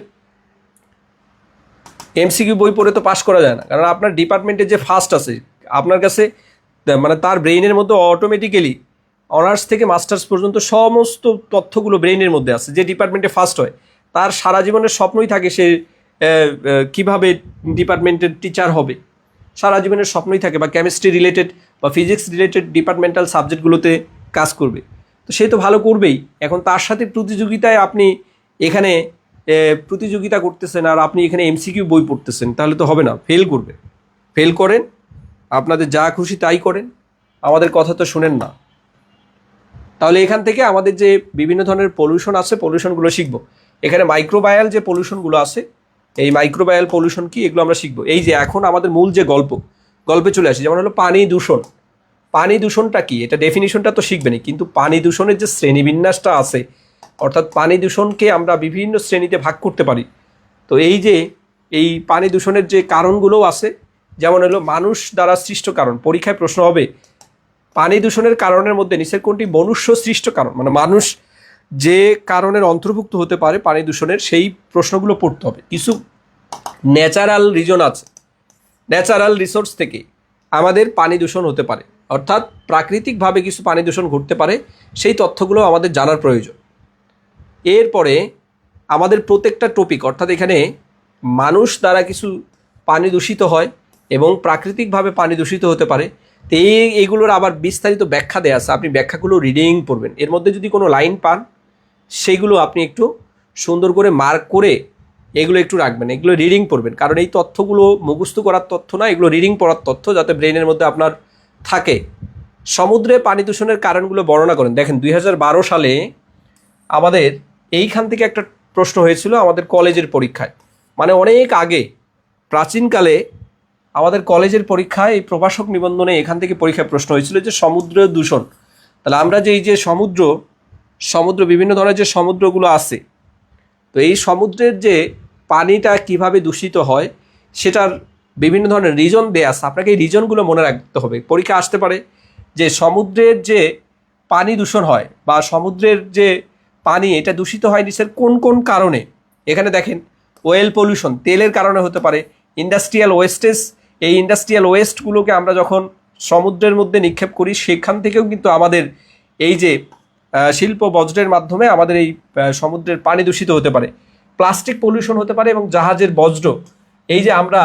এমসিকিউ বই পড়ে তো পাশ করা যায় না, কারণ আপনার ডিপার্টমেন্টে যে ফার্স্ট আছে আপনার কাছে, মানে তার ব্রেইনের মধ্যে অটোমেটিক্যালি অনার্স থেকে মাস্টার্স পর্যন্ত সমস্ত তথ্যগুলো ব্রেইনের মধ্যে আছে। যে ডিপার্টমেন্টে ফার্স্ট হয় তার সারা জীবনের স্বপ্নই থাকে সে কিভাবে ডিপার্টমেন্টের টিচার হবে, সারা জীবনের স্বপ্নই থাকে, বা কেমিস্ট্রি রিলেটেড বা ফিজিক্স রিলেটেড ডিপার্টমেন্টাল সাবজেক্টগুলোতে কাজ করবে। তো সে তো ভালো করবেই। এখন তার সাথে প্রতিযোগিতায় আপনি এখানে প্রতিযোগিতা করতেছেন আর আপনি এখানে এমসিকিউ বই পড়তেছেন, তাহলে তো হবে না, ফেল করবে। ফেল করেন, আপনাদের যা খুশি তাই করেন, আমাদের কথা তো শুনেন না। তাহলে এখান থেকে আমাদের যে বিভিন্ন ধরনের পলিউশন আছে, পলিউশনগুলো শিখবো। এখানে মাইক্রোবায়াল যে পলিউশনগুলো আছে, এই মাইক্রোবায়াল পলিউশন কি, এগুলো আমরা শিখবো। এই যে এখন আমাদের মূল যে গল্পে চলে আসি, যেমন হলো পানি দূষণ। পানি দূষণটা কি, এটা ডেফিনিশনটা তো শিখবেনই, কিন্তু পানি দূষণের যে শ্রেণীবিন্যাসটা আছে, অর্থাৎ পানি দূষণকে আমরা বিভিন্ন শ্রেণীতে ভাগ করতে পারি। তো এই যে এই পানি দূষণের যে কারণগুলোও আছে, যেমন হলো মানুষ দ্বারা সৃষ্ট কারণ। পরীক্ষায় প্রশ্ন হবে পানি দূষণের কারণের মধ্যে নিচের কোনটি মনুষ্য সৃষ্ট কারণ, মানে মানুষ যে কারণের অন্তর্ভুক্ত হতে পারে পানি দূষণের, সেই প্রশ্নগুলো পড়তে হবে। কিছু ন্যাচারাল রিজন আছে, ন্যাচারাল রিসোর্স থেকে আমাদের পানি দূষণ হতে পারে, অর্থাৎ প্রাকৃতিকভাবে কিছু পানি দূষণ ঘটতে পারে, সেই তথ্যগুলো আমাদের জানার প্রয়োজন। এরপরে আমাদের প্রত্যেকটা টপিক, অর্থাৎ এখানে মানুষ দ্বারা কিছু পানি দূষিত হয় এবং প্রাকৃতিকভাবে পানি দূষিত হতে পারে। তো এইগুলোর আবার বিস্তারিত ব্যাখ্যা দেওয়া আছে, আপনি ব্যাখ্যাগুলো রিডিং পড়বেন। এর মধ্যে যদি কোনো লাইন পান সেগুলো আপনি একটু সুন্দর করে মার্ক করে এগুলো একটু রাখবেন, এগুলো রিডিং পড়বেন, কারণ এই তথ্যগুলো মুখস্থ করার তথ্য না, এগুলো রিডিং পড়ার তথ্য, যাতে ব্রেনের মধ্যে আপনার থাকে। সমুদ্রে পানি দূষণের কারণগুলো বর্ণনা করেন। দেখেন 2012 সালে আমাদের এইখান থেকে একটা প্রশ্ন হয়েছিল আমাদের কলেজের পরীক্ষায়, মানে অনেক আগে, প্রাচীনকালে আমাদের কলেজের পরীক্ষায় এই প্রভাষক নিবন্ধনে এখান থেকে পরীক্ষায় প্রশ্ন হয়েছিল যে সমুদ্র দূষণ। তাহলে আমরা যে এই যে সমুদ্র বিভিন্ন ধরনের যে সমুদ্রগুলো আছে, তো এই সমুদ্রের যে পানিটা কিভাবে দূষিত হয় সেটার বিভিন্ন ধরনের রিজন দেয়া আছে। আপনাকে এই রিজনগুলো মনে রাখতে হবে। পরীক্ষা আসতে পারে যে সমুদ্রের যে পানি দূষণ হয় বা সমুদ্রের যে পানি এটা দূষিত হয় নিচের কোন কোন কারণে। এখানে দেখেন ওয়েল পলিউশন, তেলের কারণে হতে পারে। ইন্ডাস্ট্রিয়াল ওয়েস্টেজ, এই ইন্ডাস্ট্রিয়াল ওয়েস্টগুলোকে আমরা যখন সমুদ্রের মধ্যে নিক্ষেপ করি সেখান থেকেও কিন্তু আমাদের এই যে শিল্প বজ্রের মাধ্যমে আমাদের এই সমুদ্রের পানি দূষিত হতে পারে। প্লাস্টিক পলিউশন হতে পারে এবং জাহাজের বজ্র, এই যে আমরা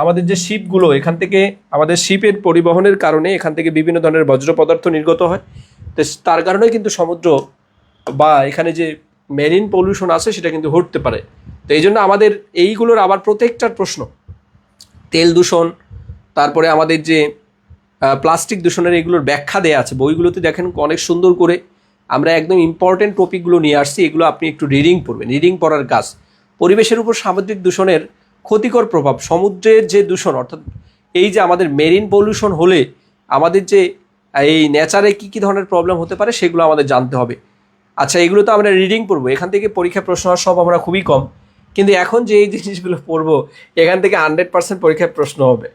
আমাদের যে শিপগুলো, এখান থেকে আমাদের শিপের পরিবহনের কারণে এখান থেকে বিভিন্ন ধরনের বজ্র পদার্থ নির্গত হয়, তো তার কারণে কিন্তু সমুদ্র বা এখানে যে মেরিন পলিউশন আছে সেটা কিন্তু ঘটতে পারে। তো এই জন্য আমাদের এইগুলোর আবার প্রত্যেকটার প্রশ্ন, তেল দূষণ, তারপরে আমাদের যে প্লাস্টিক দূষণের, এগুলোর ব্যাখ্যা দেওয়া আছে বইগুলোতে। দেখেন অনেক সুন্দর করে আমরা একদম ইম্পর্টেন্ট টপিকগুলো নিয়ে আসছি, এগুলো আপনি একটু রিডিং পড়বেন, রিডিং পড়ার কাজ। পরিবেশের উপর সামুদ্রিক দূষণের ক্ষতিকর প্রভাব, সমুদ্রের যে দূষণ, অর্থাৎ এই যে আমাদের মেরিন পলিউশন হলে আমাদের যে এই নেচারে কী কী ধরনের প্রবলেম হতে পারে সেগুলো আমাদের জানতে হবে। আচ্ছা, এগুলো তো আমরা রিডিং পড়বো, এখান থেকে পরীক্ষা প্রশ্ন হওয়ার সম্ভাবনা খুবই কম, কিন্তু এখন যে এই জিনিসগুলো পড়বো এখান থেকে 100% পরীক্ষায় প্রশ্ন হবে।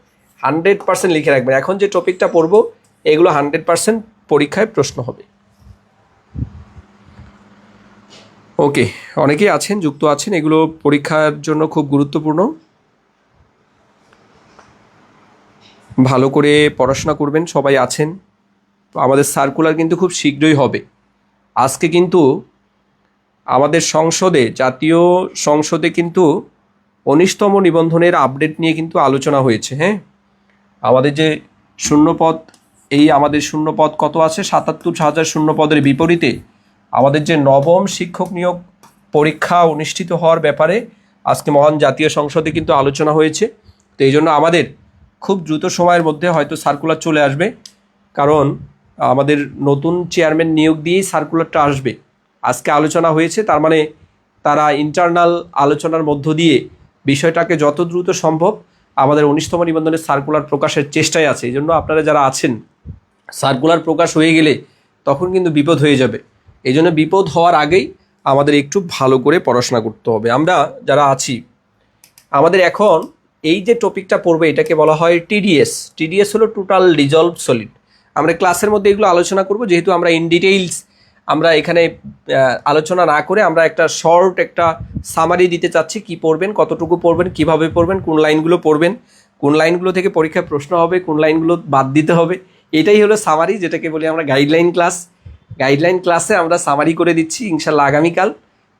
100% লিখে রাখবেন, এখন যে টপিকটা পড়বো এগুলো 100% পরীক্ষায় প্রশ্ন হবে। ওকে, অনেকেই আছেন, যুক্ত আছেন, এগুলো পরীক্ষার জন্য খুব গুরুত্বপূর্ণ। ভালো করে পড়াশোনা করবেন, সবাই আছেন। আমাদের সার্কুলার কিন্তু খুব শীঘ্রই হবে। আজকে কিন্তু আমাদের সংসদে, জাতীয় সংসদে কিন্তু 19তম নিবন্ধনের আপডেট নিয়ে কিন্তু আলোচনা হয়েছে। হ্যাঁ, আমাদের যে শূন্যপদ, এই আমাদের শূন্যপদ কত আছে, 77,000 শূন্যপদের বিপরীতে আমাদের যে নবম শিক্ষক নিয়োগ পরীক্ষা অনুষ্ঠিত হওয়ার ব্যাপারে আজকে মহান জাতীয় সংসদে কিন্তু আলোচনা হয়েছে। তো এই জন্য আমাদের খুব দ্রুত সময়ের মধ্যে হয়তো সার্কুলার চলে আসবে, কারণ আমাদের নতুন চেয়ারম্যান নিয়োগ দিয়েই সার্কুলারটা আসবে। আজকে আলোচনা হয়েছে, তার মানে তারা ইন্টারনাল আলোচনার মধ্য দিয়ে বিষয়টাকে যত দ্রুত সম্ভব আমাদের 19তম নিবন্ধনের সার্কুলার প্রকাশের চেষ্টায় আছে। এই জন্য আপনারা যারা আছেন, সার্কুলার প্রকাশ হয়ে গেলে তখন কিন্তু বিপদ হয়ে যাবে। এই জন্য বিপদ হওয়ার আগেই আমাদের একটু ভালো করে পড়াশোনা করতে হবে। আমরা যারা আছি, আমাদের এখন এই যে টপিকটা পড়বে এটাকে বলা হয় টিডিএস। টিডিএস হলো টোটাল ডিজলভ সলিড। আমরা ক্লাসের মধ্যে এগুলো আলোচনা করব, যেহেতু আমরা ইন ডিটেইলস আমরা এখানে আলোচনা না করে আমরা একটা শর্ট একটা সামারি দিতে চাচ্ছি, কি পড়বেন, কতটুকু পড়বেন, কিভাবে পড়বেন, কোন লাইনগুলো পড়বেন, কোন লাইনগুলো থেকে পরীক্ষায় প্রশ্ন হবে, কোন লাইনগুলো বাদ দিতে হবে। এটাই হলো সামারি, যেটাকে বলি আমরা গাইডলাইন ক্লাস। গাইডলাইন ক্লাসে আমরা সামারি করে দিচ্ছি ইনশাল্লাহ আগামীকাল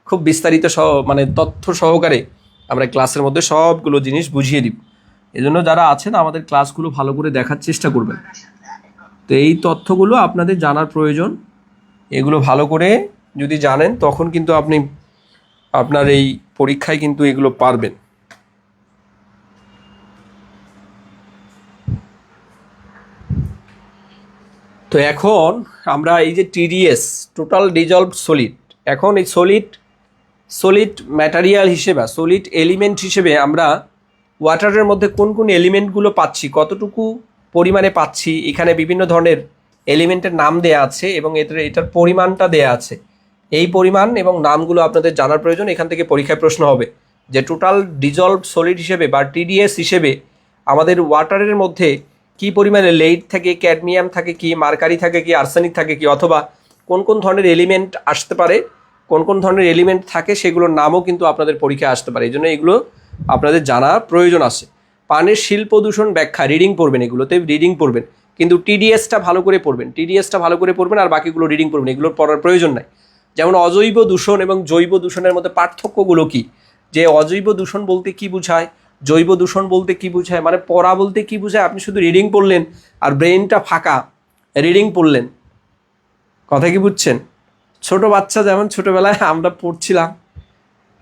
খুব বিস্তারিত মানে তথ্য সহকারে আমরা ক্লাসের মধ্যে সবগুলো জিনিস বুঝিয়ে দিব। এজন্য যারা আছেন আমাদের ক্লাসগুলো ভালো করে দেখার চেষ্টা করবেন। তো এই তথ্যগুলো আপনাদের জানার প্রয়োজন। এগুলো ভালো করে যদি জানেন তখন কিন্তু আপনি আপনার এই পরীক্ষায় কিন্তু এগুলো পারবেন। তো এখন আমরা এই যে টিডিএস টোটাল ডিজলভড সলিড, এখন এই সলিড ম্যাটেরিয়াল হিসেবে, সলিড এলিমেন্ট হিসেবে আমরা ওয়াটারের মধ্যে কোন কোন এলিমেন্টগুলো পাচ্ছি, কতটুকু পরিমাণে পাচ্ছি, এখানে বিভিন্ন ধরনের এলিমেন্টের নাম দেয়া আছে এবং এটার পরিমাণটা দেয়া আছে। এই পরিমাণ এবং নামগুলো আপনাদের জানার প্রয়োজন। এখান থেকে পরীক্ষায় প্রশ্ন হবে যে টোটাল ডিজলভড সলিড হিসেবে বা টিডিএস হিসেবে আমাদের ওয়াটারের মধ্যে কি পরিমাণে লেড থাকে, ক্যাডমিয়াম থাকে কি, মার্কারি থাকে কি, আর্সেনিক থাকে কি, অথবা কোন কোন ধরনের এলিমেন্ট আসতে পারে, কোন কোন ধরনের এলিমেন্ট থাকে সেগুলোর নামও কিন্তু আপনাদের পরীক্ষায় আসতে পারে। এই জন্য এগুলো আপনাদের জানা প্রয়োজন আছে। পানির শিল্প দূষণ ব্যাখ্যা রিডিং পড়বেন, এগুলোতে রিডিং পড়বেন, কিন্তু টিডিএসটা ভালো করে পড়বেন, টিডিএসটা ভালো করে পড়বেন আর বাকিগুলো রিডিং পড়বেন, এগুলোর পড়ার প্রয়োজন নাই। যেমন অজৈব দূষণ এবং জৈব দূষণের মধ্যে পার্থক্যগুলো কি, যে অজৈব দূষণ বলতে কি বোঝায়, জৈব দূষণ বলতে কি বোঝায়, মানে পড়া বলতে কি বোঝায়। আপনি শুধু রিডিং পড়লেন আর ব্রেনটা ফাঁকা, রিডিং পড়লেন, কথা কি বুঝছেন? ছোট বাচ্চা যেমন ছোটোবেলায় আমরা পড়ছিলাম,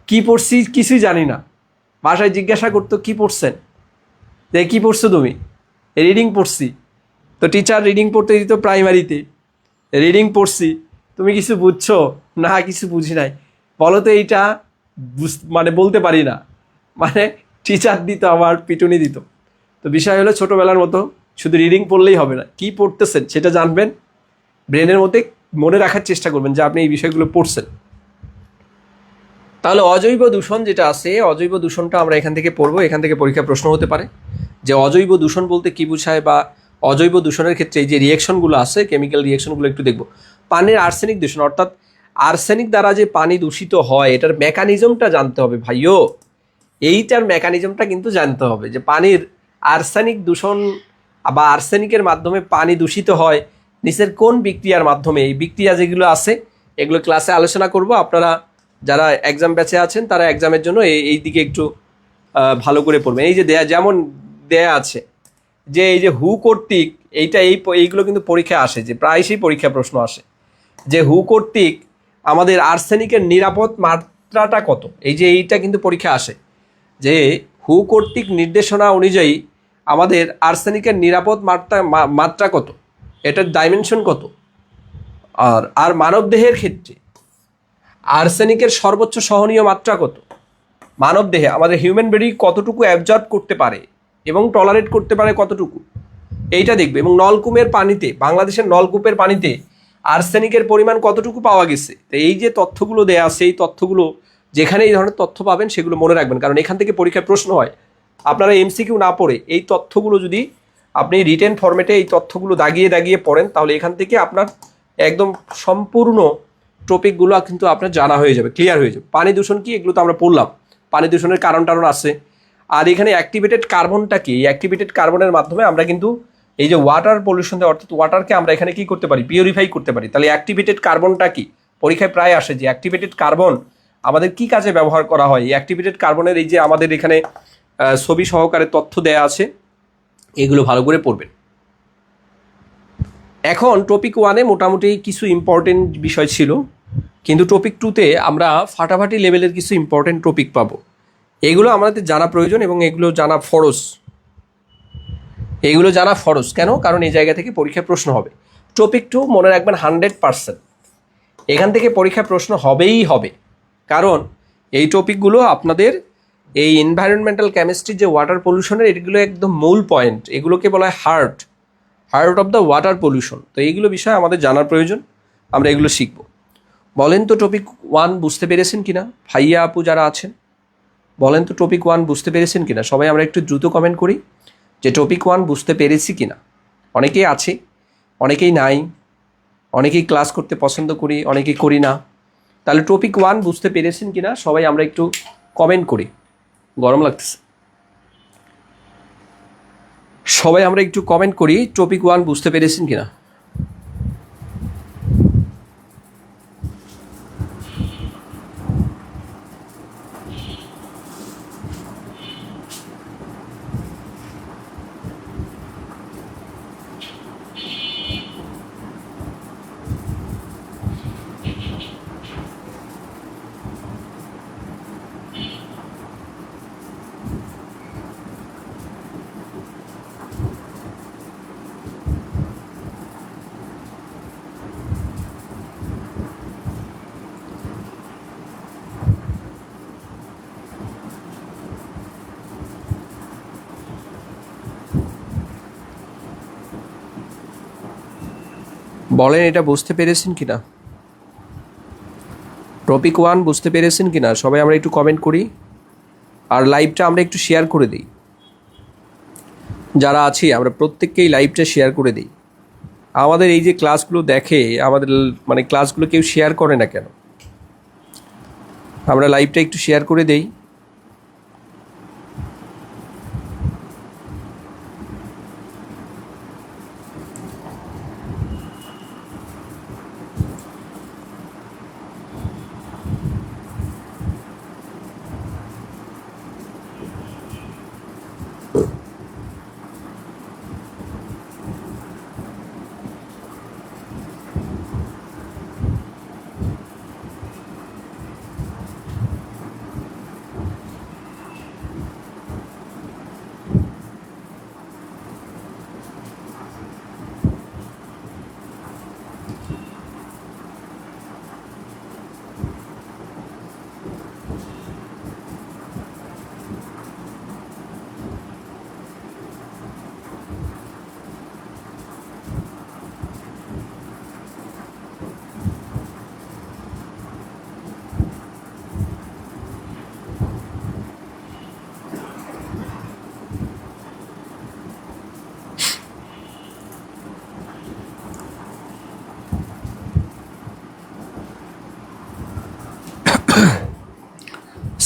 কি পড়ছি কিছুই জানি না, বাসায় জিজ্ঞাসা করতো কি পড়ছেন, যে কী পড়ছো তুমি, রিডিং পড়ছি। তো টিচার রিডিং পড়তে দিত প্রাইমারিতে, রিডিং পড়ছি, তুমি কিছু বুঝছো না, কিছু বুঝি নাই, বলো তো এইটা, মানে বলতে পারি না, মানে টিচার দিত, আবার পিটুনি দিত। তো বিষয় হলো ছোটোবেলার মতো শুধু রিডিং পড়লেই হবে না, কি পড়তেছেন সেটা জানবেন, ব্রেনের মধ্যে মনে রাখার চেষ্টা করবেন যে আপনি এই বিষয়গুলো পড়ছেন। তাহলে অজৈব দূষণ যেটা আছে, অজৈব দূষণটা আমরা এখান থেকে পড়বো, এখান থেকে পরীক্ষা প্রশ্ন হতে পারে যে অজৈব দূষণ বলতে কী বোঝায়, বা অজৈব দূষণের ক্ষেত্রে এই যে রিয়েকশনগুলো আছে, কেমিক্যাল রিয়েকশনগুলো একটু দেখব। পানির আর্সেনিক দূষণ, অর্থাৎ আর্সেনিক দ্বারা যে পানি দূষিত হয় এটার মেকানিজমটা জানতে হবে ভাইও, এইটার মেকানিজমটা কিন্তু জানতে হবে যে পানির আর্সেনিক দূষণ বা আর্সেনিকের মাধ্যমে পানি দূষিত হয় নিচের কোন বিক্রিয়ার মাধ্যমে। এই বিক্রিয়া যেগুলো আছে এগুলো ক্লাসে আলোচনা করব। আপনারা যারা এক্সাম ব্যাচে আছেন তারা এক্সামের জন্য এই দিকে একটু ভালো করে পড়বেন। এই যে যেমন দেয়া আছে যে এই যে হু কর্তৃক, এইগুলো কিন্তু পরীক্ষায় আসে, যে প্রায়শই পরীক্ষা প্রশ্ন আসে যে হু কর্তৃক আমাদের আর্সেনিকের নিরাপদ মাত্রাটা কত। এইটা কিন্তু পরীক্ষা আসে যে হু কর্তৃক নির্দেশনা অনুযায়ী আমাদের আর্সেনিকের নিরাপদ মাত্রা কত, এটার ডাইমেনশন কত। আর মানবদেহের ক্ষেত্রে আর্সেনিকের সর্বোচ্চ সহনীয় মাত্রা কত, মানবদেহে আমাদের হিউম্যান বডি কতটুকু অ্যাবজর্ব করতে পারে এবং টলারেট করতে পারে কতটুকু, এইটা দেখবে। এবং নলকূপের পানিতে, বাংলাদেশের নলকূপের পানিতে আর্সেনিকের পরিমাণ কতটুকু পাওয়া গেছে। তো এই যে তথ্যগুলো দেয়া আছে, এই তথ্যগুলো যেখানে এই ধরনের তথ্য পাবেন সেগুলো মনে রাখবেন, কারণ এখান থেকে পরীক্ষায় প্রশ্ন হয়। আপনারা এমসিকিউ না পড়ে এই তথ্যগুলো যদি আপনি রিটেন ফরম্যাটে এই তথ্যগুলো দাগিয়ে দাগিয়ে পড়েন, তাহলে এখান থেকে আপনার একদম সম্পূর্ণ টপিকগুলো কিন্তু আপনার জানা হয়ে যাবে, ক্লিয়ার হয়ে যাবে। পানি দূষণ কি, এগুলো তো আমরা পড়লাম, পানি দূষণের কারণ আছে। আর এখানে অ্যাক্টিভেটেড কার্বনটা কি, এই অ্যাক্টিভেটেড কার্বনের মাধ্যমে আমরা কিন্তু এই যে ওয়াটার পলিউশন, অর্থাৎ ওয়াটারকে আমরা এখানে কি করতে পারি, পিউরিফাই করতে পারি। তাহলে অ্যাক্টিভেটেড কার্বনটা কি, পরীক্ষায় প্রায় আসে যে অ্যাক্টিভেটেড কার্বন আমাদের কি কাজে ব্যবহার করা হয়। এই অ্যাক্টিভেটেড কার্বনের এই যে আমাদের এখানে ছবি সহকারে তথ্য দেয়া আছে, এগুলো ভালো করে পড়বেন। এখন টপিক 1-এ মোটামুটি কিছু ইম্পর্টেন্ট বিষয় ছিল, কিন্তু টপিক 2-তে আমরা ফাটাফাটি লেভেলের কিছু ইম্পর্টেন্ট টপিক পাবো। এগুলো আমাদের জানা প্রয়োজন এবং এগুলো জানা ফরজ। এইগুলো জানা ফরজ। কেন? কারণ এই জায়গা থেকে পরীক্ষায় প্রশ্ন হবে। টপিক 2 মনে রাখবেন 100%, এখান থেকে পরীক্ষায় প্রশ্ন হবেই হবে। কারণ এই টপিকগুলো আপনাদের এই এনভায়রনমেন্টাল কেমিস্ট্রির যে ওয়াটার পলিউশনের, এগুলো একদম মূল পয়েন্ট, এগুলোকে বলা হয় heart of the water pollution. তো এইগুলো বিষয়ে আমাদের জানার প্রয়োজন, আমরা এগুলো শিখব। বলেন তো টপিক 1 বুঝতে পেরেছেন কিনা? ভাইয়া আপু যারা আছেন বলেন তো টপিক 1 বুঝতে পেরেছেন কিনা? সবাই আমরা একটু দ্রুত কমেন্ট করি যে টপিক 1 বুঝতে পেরেছি কিনা। অনেকেই আছে, অনেকেই নাই, অনেকেই ক্লাস করতে পছন্দ করি, অনেকেই করি না। তাহলে টপিক 1 বুঝতে পেরেছেন কিনা সবাই আমরা একটু কমেন্ট করি। গরম লাগতেছে, সবাই আমরা একটু কমেন্ট করি টপিক 1 বুঝতে পেরেছেন কিনা। বলেন এটা বুঝতে পেরেছেন কিনা, টপিক 1 বুঝতে পেরেছেন কিনা সবাই আমরা একটু কমেন্ট করি। আর লাইভটা আমরা একটু শেয়ার করে দিই, যারা আছি আমরা প্রত্যেককেই লাইভটা শেয়ার করে দিই। আমাদের এই যে ক্লাসগুলো দেখে, আমাদের মানে ক্লাসগুলো কেউ শেয়ার করে না কেন? আমরা লাইভটা একটু শেয়ার করে দেই।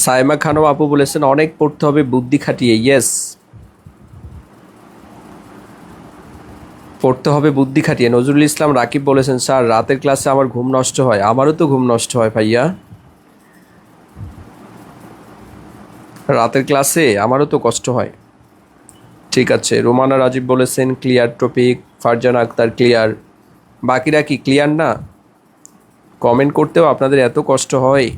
সাইমা খানম আপু বলেছেন অনেক পড়তে হবে বুদ্ধি খাটিয়ে। ইয়েস, পড়তে হবে বুদ্ধি খাটিয়ে। নজরুল ইসলাম রাকিব বলেছেন স্যার রাতের ক্লাসে আমার ঘুম নষ্ট হয়। আমারও তো ঘুম নষ্ট হয় ভাইয়া, রাতের ক্লাসে আমারও তো কষ্ট হয়। ঠিক আছে, রোমানা রাজীব বলেছেন clear topic. Farzana Akter clear. বাকিরা কি ক্লিয়ার না? কমেন্ট করতেও আপনাদের এত কষ্ট হয়?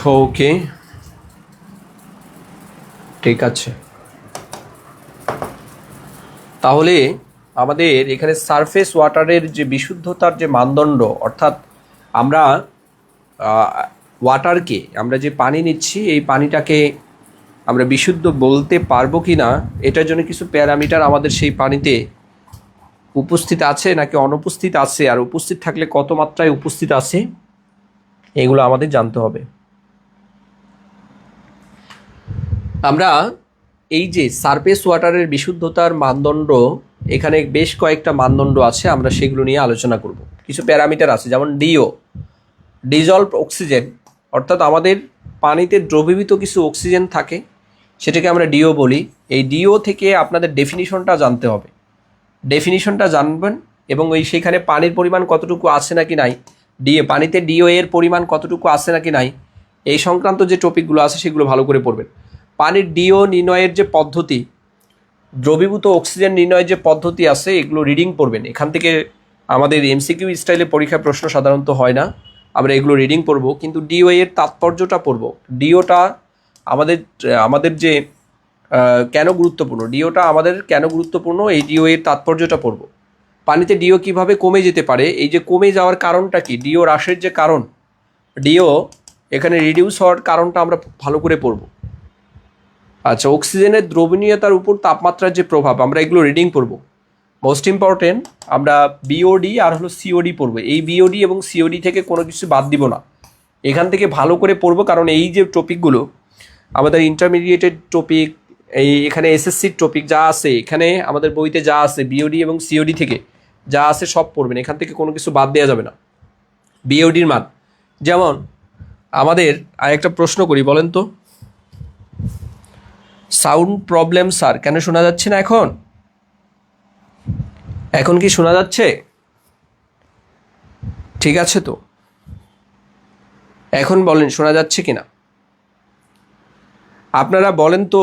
ওকে, ঠিক আছে। তাহলে আমাদের এখানে সারফেস ওয়াটারের যে বিশুদ্ধতার যে মানদণ্ড, অর্থাৎ আমরা ওয়াটারকে, আমরা যে পানি নিচ্ছি এই পানিটাকে আমরা বিশুদ্ধ বলতে পারবো কি না, এটার জন্য কিছু প্যারামিটার আমাদের সেই পানিতে উপস্থিত আছে নাকি অনুপস্থিত আছে, আর উপস্থিত থাকলে কত মাত্রায় উপস্থিত আছে, এগুলো আমাদের জানতে হবে। আমরা এই যে সারফেস ওয়াটারের বিশুদ্ধতার মানদণ্ড, এখানে বেশ কয়েকটা মানদণ্ড আছে, আমরা সেগুলো নিয়ে আলোচনা করব। কিছু প্যারামিটার আছে, যেমন ডিও, ডিজলভ অক্সিজেন, অর্থাৎ আমাদের পানিতে দ্রবীভূত কিছু অক্সিজেন থাকে, সেটাকে আমরা ডিও বলি। এই ডিও থেকে আপনাদের ডেফিনিশনটা জানতে হবে, ডেফিনিশনটা জানবেন এবং ওই সেখানে পানির পরিমাণ কতটুকু আছে নাকি নাই, পানিতে ডিও এর পরিমাণ কতটুকু আছে নাকি নাই, এই সংক্রান্ত যে টপিকগুলো আছে সেগুলো ভালো করে পড়বেন। পানির ডিও নির্ণয়ের যে পদ্ধতি, দ্রবীভূত অক্সিজেন নির্ণয়ের যে পদ্ধতি আছে, এগুলো রিডিং পড়বেন। এখান থেকে আমাদের এমসিকিউ স্টাইলে পরীক্ষা প্রশ্ন সাধারণত হয় না, আমরা এগুলো রিডিং পড়ব, কিন্তু ডিও এর তাৎপর্যটা পড়ব। ডিওটা আমাদের যে কেন গুরুত্বপূর্ণ, ডিওটা আমাদের কেন গুরুত্বপূর্ণ, এই ডিও এর তাৎপর্যটা পড়ব। পানিতে ডিও কিভাবে কমে যেতে পারে, এই যে কমে যাওয়ার কারণটা কি, ডিও হ্রাসের যে কারণ, ডিও এখানে রিডিউস হওয়ার কারণটা আমরা ভালো করে পড়ব। আচ্ছা, অক্সিজেনের দ্রবণীয়তার উপর তাপমাত্রার যে প্রভাব, আমরা এগুলো রিডিং পড়ব। মোস্ট ইম্পর্টেন্ট, আমরা বিওডি আর হলো সিওডি পড়বো। এই বিওডি এবং সিওডি থেকে কোনো কিছু বাদ দিব না, এখান থেকে ভালো করে পড়বো, কারণ এই যে টপিকগুলো আমাদের ইন্টারমিডিয়েটের টপিক, এখানে এসএসসির টপিক যা আছে, এখানে আমাদের বইতে যা আছে বিওডি এবং সিওডি থেকে যা আছে সব পড়বেন, এখান থেকে কোনো কিছু বাদ দেওয়া যাবে না। বিওডির মান, যেমন আমাদের আরেকটা প্রশ্ন করি, বলেন তো, সাউন্ড প্রবলেম স্যার, কেন শোনা যাচ্ছে না এখন? এখন কি শোনা যাচ্ছে? ঠিক আছে তো, এখন বলেন শোনা যাচ্ছে কি না। আপনারা বলেন তো,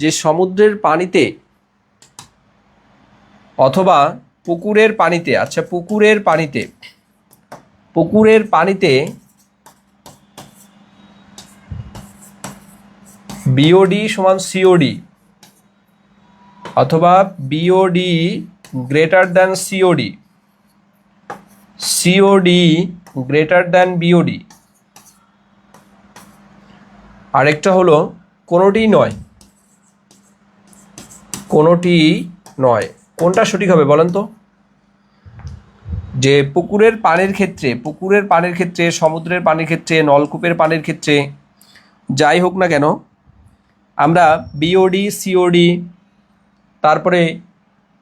যে সমুদ্রের পানিতে অথবা পুকুরের পানিতে, আচ্ছা পুকুরের পানিতে বিওডি সমান সিওডি অথবা BOD greater than COD greater than BOD, আরেকটা হলো কোনোটিই নয়, কোনটা সঠিক হবে বলেন তো? যে পুকুরের পানির ক্ষেত্রে, সমুদ্রের পানির ক্ষেত্রে, নলকূপের পানির ক্ষেত্রে, যাই হোক না কেন, আমরা বিওডি সিওডি, তারপরে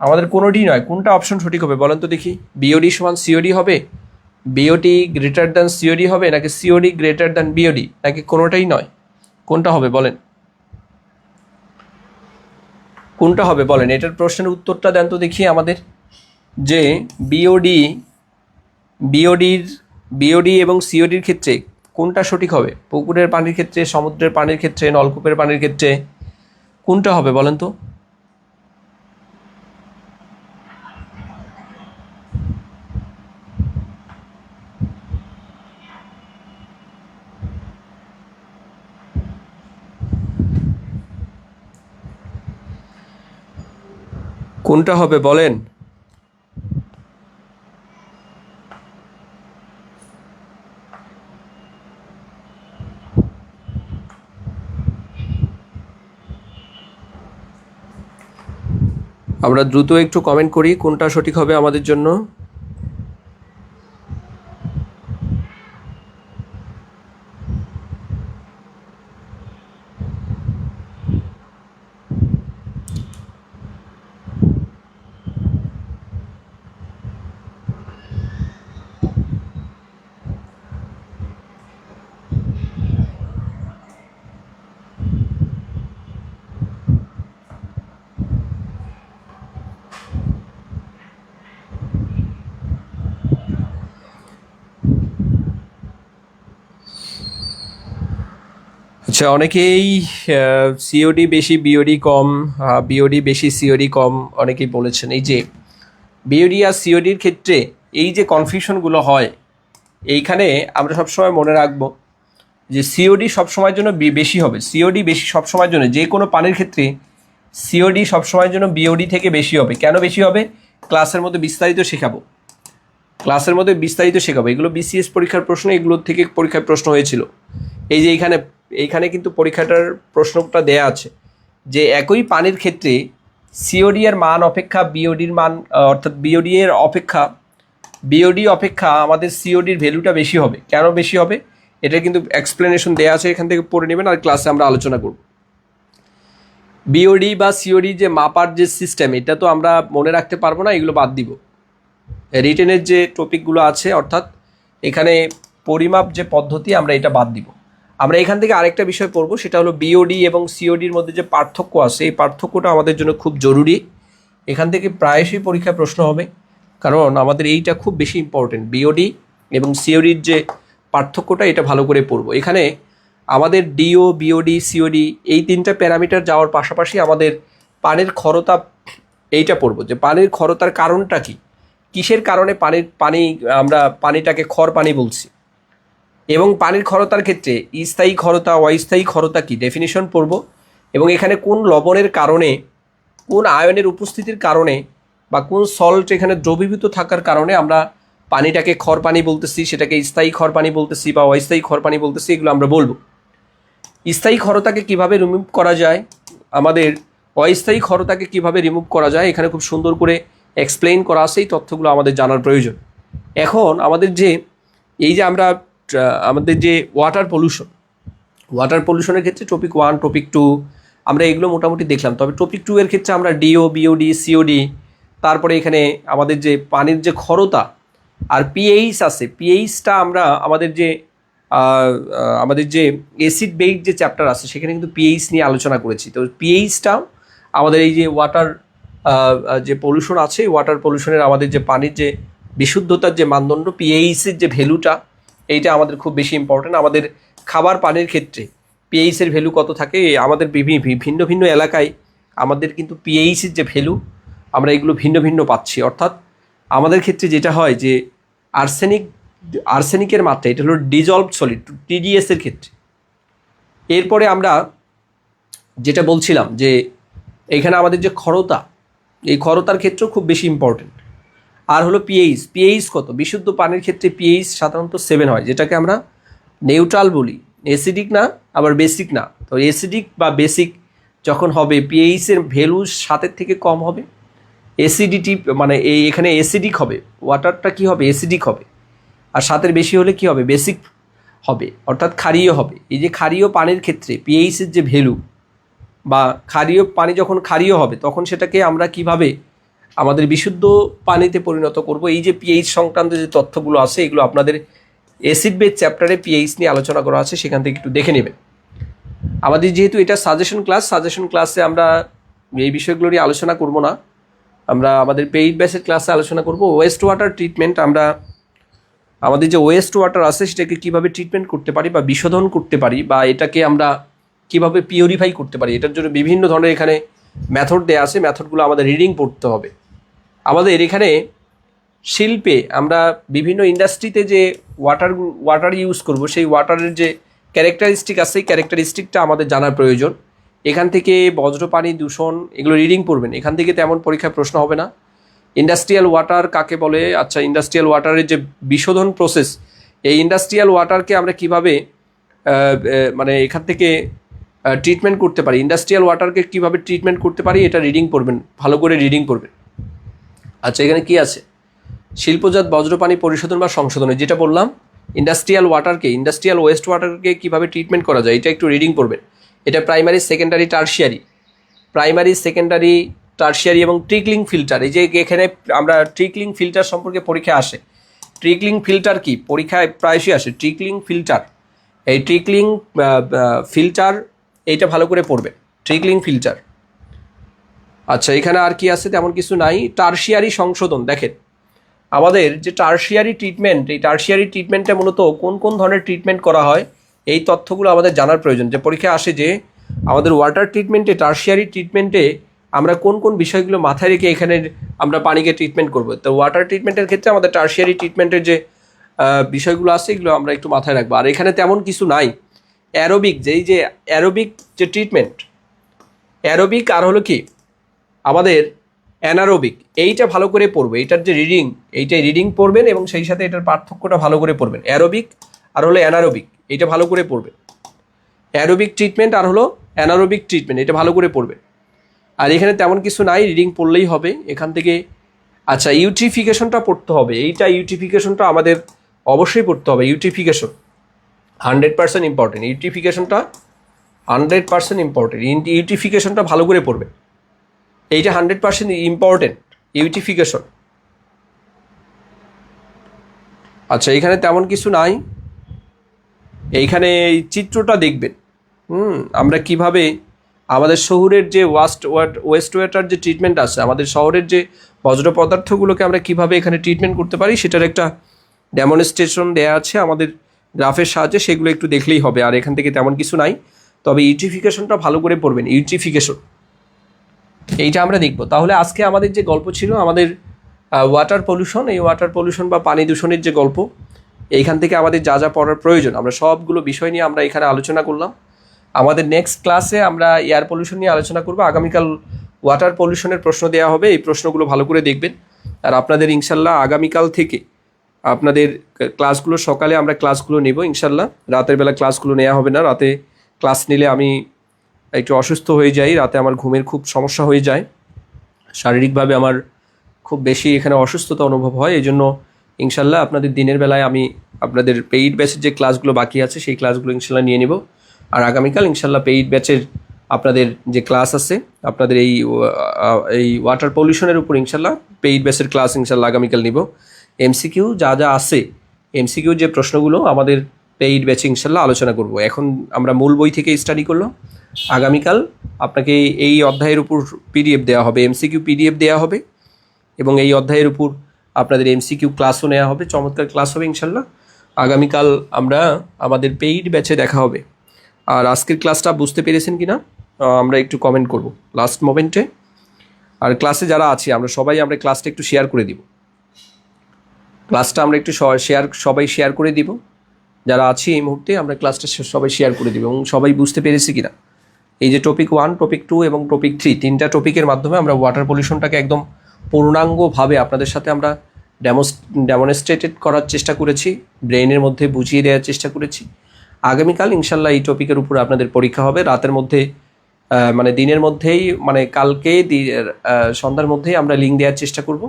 আমাদের কোনোটিই নয়, কোনটা অপশন সঠিক হবে বলেন তো দেখি? বিওডি সমান সিওডি হবে, বিওডি গ্রেটার দ্যান সিওডি হবে, নাকি সিওডি গ্রেটার দ্যান বিওডি, নাকি কোনোটাই নয়? কোনটা হবে বলেন? কোনটা হবে বলেন? এটার প্রশ্নের উত্তরটা দেন তো দেখি আমাদের, যে বিওডি এবং সিওডির ক্ষেত্রে কোনটা সঠিক হবে? পুকুরের পানির ক্ষেত্রে, সমুদ্রের পানির ক্ষেত্রে, নলকূপের পানির ক্ষেত্রে কোনটা হবে বলেন তো? কোনটা হবে বলেন? আমরা দ্রুত একটু কমেন্ট করি কোনটা সঠিক হবে আমাদের জন্য। আচ্ছা, অনেকেই সিওডি বেশি বিওডি কম, বিওডি বেশি সিওডি কম অনেকেই বলেছেন। এই যে বিওডি আর সিওডির ক্ষেত্রে এই যে কনফিউশনগুলো হয়, এইখানে আমরা সবসময় মনে রাখবো যে সিওডি সবসময়ের জন্য বেশি হবে, সিওডি বেশি সবসময়ের জন্য, যে কোনো পানির ক্ষেত্রে সিওডি সবসময়ের জন্য বিওডি থেকে বেশি হবে। কেন বেশি হবে? ক্লাসের মধ্যে বিস্তারিত শেখাবো, এগুলো বিসিএস পরীক্ষার প্রশ্ন, এগুলোর থেকে পরীক্ষার প্রশ্ন হয়েছিল। এই যে এইখানে কিন্তু পরীক্ষাটার প্রশ্নটা দেয়া আছে যে একই পানির ক্ষেত্রে সিওডি এর মান অপেক্ষা বিওডির মান, অর্থাৎ বিওডি অপেক্ষা আমাদের সিওডির ভ্যালুটা বেশি হবে। কেন বেশি হবে এটা কিন্তু এক্সপ্লেনেশন দেওয়া আছে, এখান থেকে পড়ে নেবেন আর ক্লাসে আমরা আলোচনা করব। বিওডি বা সিওডি যে মাপার যে সিস্টেম, এটা তো আমরা মনে রাখতে পারবো না, এগুলো বাদ দিব। রিটেনের যে টপিকগুলো আছে, অর্থাৎ এখানে পরিমাপ যে পদ্ধতি, আমরা এটা বাদ দিব। আমরা এখান থেকে আরেকটা বিষয় পড়বো, সেটা হলো বিওডি এবং সিওডির মধ্যে যে পার্থক্য আছে, এই পার্থক্যটা আমাদের জন্য খুব জরুরি। এখান থেকে প্রায়শই পরীক্ষায় প্রশ্ন হবে, কারণ আমাদের এইটা খুব বেশি ইম্পর্টেন্ট। বিওডি এবং সিওডির যে পার্থক্যটা, এটা ভালো করে পড়বো। এখানে আমাদের ডিও, বিওডি, সিওডি এই তিনটা প্যারামিটার যাওয়ার পাশাপাশি আমাদের পানির ক্ষরতা এইটা পড়বো, যে পানির ক্ষরতার কারণটা কি, কিসের কারণে আমরা পানিটাকে ক্ষর পানি বলছি, এবং পানির ক্ষরতার ক্ষেত্রে স্থায়ী ক্ষরতা, অস্থায়ী ক্ষরতা কি, ডেফিনিশন পড়ব। এবং এখানে কোন লবণের কারণে, কোন আয়নের উপস্থিতির কারণে বা কোন সল্ট এখানে দ্রবীভূত থাকার কারণে আমরা পানিটাকে ক্ষর পানি বলতেছি, সেটাকে স্থায়ী ক্ষর পানি বলতেছি বা অস্থায়ী ক্ষর পানি বলতেছি, এগুলো আমরা বলবো। স্থায়ী ক্ষরতাকে কিভাবে রিমুভ করা যায়, আমাদের অস্থায়ী ক্ষরতাকে কিভাবে রিমুভ করা যায়, এখানে খুব সুন্দর করে এক্সপ্লেইন করা আছে। এই তথ্যগুলো আমাদের জানার প্রয়োজন। এখন আমাদের যে আমাদের যে ওয়াটার পলিউশনের ক্ষেত্রে টপিক 1, টপিক 2 আমরা এগুলো মোটামুটি দেখলাম। তবে টপিক 2 এর ক্ষেত্রে আমরা ডিও, বিওডি, সিওডি, তারপরে এখানে আমাদের যে পানির যে ক্ষরতা আর পিএইচ আছে, পিএইচটা আমরা আমাদের যে অ্যাসিড বেস যে চ্যাপ্টার আছে সেখানে কিন্তু পিএইচ নিয়ে আলোচনা করেছি। তো পিএইচটাও আমাদের এই যে ওয়াটার যে পলিউশন আছে, ওয়াটার পলিউশনের আমাদের যে পানির যে বিশুদ্ধতার যে মানদণ্ড, পিএইচের যে ভ্যালুটা, এইটা আমাদের খুব বেশি ইম্পর্টেন্ট। আমাদের খাবার পানির ক্ষেত্রে পিএইচের ভ্যালু কত থাকে, আমাদের ভিন্ন ভিন্ন এলাকায় আমাদের কিন্তু পিএইচের যে ভ্যালু, আমরা এগুলো ভিন্ন ভিন্ন পাচ্ছি। অর্থাৎ আমাদের ক্ষেত্রে যেটা হয় যে আর্সেনিকের মাত্রা, এটা হলো ডিজলভড সলিড, টিডিএস এর ক্ষেত্রে। এরপরে আমরা যেটা বলছিলাম যে এখানে আমাদের যে ক্ষরতা, এই ক্ষরতার ক্ষেত্রেও খুব বেশি ইম্পর্টেন্ট। আর হলো পিএইচ কত, বিশুদ্ধ পানির ক্ষেত্রে পিএইচ সাধারণত 7 হয়, যেটাকে আমরা নিউট্রাল বলি, অ্যাসিডিক না আবার বেসিক না। তো অ্যাসিডিক বা বেসিক যখন হবে, পিএইচের ভ্যালু 7-এর থেকে কম হবে, অ্যাসিডিটি মানে এখানে অ্যাসিডিক হবে, ওয়াটারটা কি হবে, অ্যাসিডিক হবে। আর 7-এর বেশি হলে কি হবে, বেসিক হবে, অর্থাৎ ক্ষারীয় হবে। এই যে ক্ষারীয় পানির ক্ষেত্রে পিএইচের যে ভ্যালু, বা ক্ষারীয় পানি যখন ক্ষারীয় হবে তখন সেটাকে আমরা কিভাবে আমাদের বিশুদ্ধ পানিতে পরিণত করব, এই যে পিএইচ সংক্রান্ত যে তথ্যগুলো আছে, এগুলো আপনাদের অ্যাসিড বেস চ্যাপ্টারে পিএইচ নিয়ে আলোচনা করা আছে, সেখান থেকে একটু দেখে নেবেন। আমাদের যেহেতু এটা সাজেশন ক্লাসে আমরা এই বিষয়গুলো নিয়ে আলোচনা করব না, আমরা আমাদের পেইড ব্যাচের ক্লাসে আলোচনা করব। ওয়েস্ট ওয়াটার ট্রিটমেন্ট, আমরা আমাদের যে ওয়েস্ট ওয়াটার আছে সেটাকে কীভাবে ট্রিটমেন্ট করতে পারি বা বিশোধন করতে পারি, বা এটাকে আমরা কীভাবে পিউরিফাই করতে পারি, এটার জন্য বিভিন্ন ধরনের এখানে মেথড দেওয়া আছে। মেথডগুলো আমাদের রিডিং পড়তে হবে। আমাদের এখানে শিল্পে আমরা বিভিন্ন ইন্ডাস্ট্রিতে যে ওয়াটার ইউজ করব, সেই ওয়াটারের যে ক্যারেক্টারিস্টিক আছে, এই ক্যারেক্টারিস্টিকটা আমাদের জানার প্রয়োজন। এখান থেকে বজ্র পানি দূষণ এগুলো রিডিং পড়বেন, এখান থেকে তেমন পরীক্ষায় প্রশ্ন হবে না। ইন্ডাস্ট্রিয়াল ওয়াটার কাকে বলে, আচ্ছা ইন্ডাস্ট্রিয়াল ওয়াটারের যে বিশোধন প্রসেস, এই ইন্ডাস্ট্রিয়াল ওয়াটারকে আমরা কিভাবে মানে এখান থেকে ট্রিটমেন্ট করতে পারি, ইন্ডাস্ট্রিয়াল ওয়াটারকে কীভাবে ট্রিটমেন্ট করতে পারি, এটা রিডিং পড়বেন, ভালো করে রিডিং পড়বেন। আচ্ছা এখানে কি আছে, শিল্পজাত বজ্রপানি পরিশোধন বা সংশোধনে, যেটা বললাম ইন্ডাস্ট্রিয়াল ওয়েস্ট ওয়াটারকে কীভাবে ট্রিটমেন্ট করা যায়, এটা একটু রিডিং পড়বেন। এটা প্রাইমারি, সেকেন্ডারি, টারশিয়ারি এবং ট্রিকলিং ফিল্টার। এই যে এখানে আমরা ট্রিকলিং ফিল্টার সম্পর্কে পরীক্ষা আসে, ট্রিকলিং ফিল্টার কি পরীক্ষায় প্রায়শই আসে, ট্রিকলিং ফিল্টার, এই ট্রিকলিং ফিল্টার এইটা ভালো করে পড়বে, ট্রিকলিং ফিল্টার। আচ্ছা এখানে আর কি আছে, তেমন কিছু নাই। টারশিয়ারি সংশোধন, দেখেন আমাদের যে টারশিয়ারি ট্রিটমেন্ট, এই টারশিয়ারি ট্রিটমেন্টে মূলত কোন কোন ধরনের ট্রিটমেন্ট করা হয়, এই তথ্যগুলো আমাদের জানার প্রয়োজন। যে পরীক্ষায় আসে যে আমাদের ওয়াটার ট্রিটমেন্টে, টারশিয়ারি ট্রিটমেন্টে আমরা কোন কোন বিষয়গুলো মাথায় রেখে এখানে আমরা পানিকে ট্রিটমেন্ট করব। তো ওয়াটার ট্রিটমেন্টের ক্ষেত্রে আমাদের টারশিয়ারি ট্রিটমেন্টের যে বিষয়গুলো আছে, এগুলো আমরা একটু মাথায় রাখবো। আর এখানে তেমন কিছু নাই। অ্যারোবিক যে ট্রিটমেন্ট, অ্যারোবিক আর হলো কি আমাদের অ্যানারোবিক, এইটা ভালো করে পড়বে। এইটার যে রিডিং, এইটাই রিডিং পড়বেন এবং সেই সাথে এটার পার্থক্যটা ভালো করে পড়বেন। অ্যারোবিক আর হলো অ্যানারোবিক, এইটা ভালো করে পড়বেন। অ্যারোবিক ট্রিটমেন্ট আর হলো অ্যানারোবিক ট্রিটমেন্ট, এটা ভালো করে পড়বেন। আর এখানে তেমন কিছু নাই, রিডিং পড়লেই হবে এখান থেকে। আচ্ছা, ইউট্রিফিকেশনটা পড়তে হবে। এইটা ইউট্রিফিকেশনটা আমাদের অবশ্যই পড়তে হবে। Eutrophication 100% important. ইউট্রিফিকেশনটা 100% ইম্পর্টেন্ট। ইউট্রিফিকেশনটা ভালো করে পড়বে, এইটা 100% ইম্পর্টেন্ট ইউটিফিকেশন। আচ্ছা, এখানে তেমন কিছু নাই। এইখানে এই চিত্রটা দেখবেন। আমরা কিভাবে আমাদের শহরের যে ওয়েস্ট ওয়াটার যে ট্রিটমেন্ট আছে, আমাদের শহরের যে বজ্র পদার্থগুলোকে আমরা কিভাবে এখানে ট্রিটমেন্ট করতে পারি সেটার একটা ডেমনস্ট্রেশন দেওয়া আছে আমাদের গ্রাফের সাহায্যে, সেগুলো একটু দেখলেই হবে। আর এখান থেকে তেমন কিছু নাই, তবে ইউটিফিকেশনটা ভালো করে পড়বেন। ইউটিফিকেশন এইটা আমরা দেখব। তাহলে আজকে আমাদের যে গল্প ছিল আমাদের ওয়াটার পলিউশন, এই ওয়াটার পলিউশন বা পানি দূষণের যে গল্প, এইখান থেকে আমাদের যা যা পড়ার প্রয়োজন আমরা সবগুলো বিষয় নিয়ে আমরা এখানে আলোচনা করলাম। আমাদের নেক্সট ক্লাসে আমরা এয়ার পলিউশন নিয়ে আলোচনা করব। আগামীকাল ওয়াটার পলিউশনের প্রশ্ন দেওয়া হবে, এই প্রশ্নগুলো ভালো করে দেখবেন। আর আপনাদের ইনশাল্লাহ আগামীকাল থেকে আপনাদের ক্লাসগুলো সকালে আমরা ক্লাসগুলো নেব ইনশাল্লাহ। রাতের বেলা ক্লাসগুলো নেওয়া হবে না। রাতে ক্লাস নিলে আমি একটু অসুস্থ হয়ে যাই, রাতে আমার ঘুমের খুব সমস্যা হয়ে যায়, শারীরিকভাবে আমার খুব বেশি এখানে অসুস্থতা অনুভব হয়। এই জন্য ইনশাল্লাহ আপনাদের দিনের বেলায় আমি আপনাদের পেইড ব্যাচের যে ক্লাসগুলো বাকি আছে সেই ক্লাসগুলো ইনশাল্লাহ নিয়ে নেব। আর আগামীকাল ইনশাল্লাহ পেইড ব্যাচের আপনাদের যে ক্লাস আছে আপনাদের এই ওয়াটার পলিউশনের উপর ইনশাল্লাহ পেইড ব্যাচের ক্লাস ইনশাল্লাহ আগামীকাল নিব। এমসিকিউ যা যা আছে, এমসিকিউ যে প্রশ্নগুলো আমাদের পেইড ব্যাচে ইনশাল্লাহ আলোচনা করব। এখন আমরা মূল বই থেকে স্টাডি করলাম। আগামীকাল আপনাকে এই অধ্যায়ের উপর পিডিএফ দেওয়া হবে, এমসিকিউ পিডিএফ দেওয়া হবে এবং এই অধ্যায়ের উপর আপনাদের এমসিকিউ ক্লাসও নেওয়া হবে। চমৎকার ক্লাস হবে ইনশাল্লাহ। আগামীকাল আমরা আমাদের পেইড ব্যাচে দেখা হবে। আর আজকের ক্লাসটা বুঝতে পেরেছেন কি না আমরা একটু কমেন্ট করব লাস্ট মোমেন্টে। আর ক্লাসে যারা আছি আমরা ক্লাসটা একটু শেয়ার করে দিব। ক্লাসটা আমরা একটু সবাই শেয়ার করে দিব। যারা আছি এই মুহূর্তে আমরা ক্লাসটা সবাই শেয়ার করে দিব এবং সবাই বুঝতে পেরেছি কিনা। এই যে টপিক 1, টপিক 2 এবং টপিক 3, তিনটা টপিকের মাধ্যমে আমরা ওয়াটার পলিউশনটাকে একদম পূর্ণাঙ্গভাবে আপনাদের সাথে আমরা ডেমনস্ট্রেটেড করার চেষ্টা করেছি, ব্রেইনের মধ্যে বুঝিয়ে দেওয়ার চেষ্টা করেছি। আগামীকাল ইনশাল্লাহ এই টপিকের উপর আপনাদের পরীক্ষা হবে। রাতের মধ্যে মানে দিনের মধ্যেই, মানে কালকে সন্ধ্যার মধ্যেই আমরা লিঙ্ক দেওয়ার চেষ্টা করব।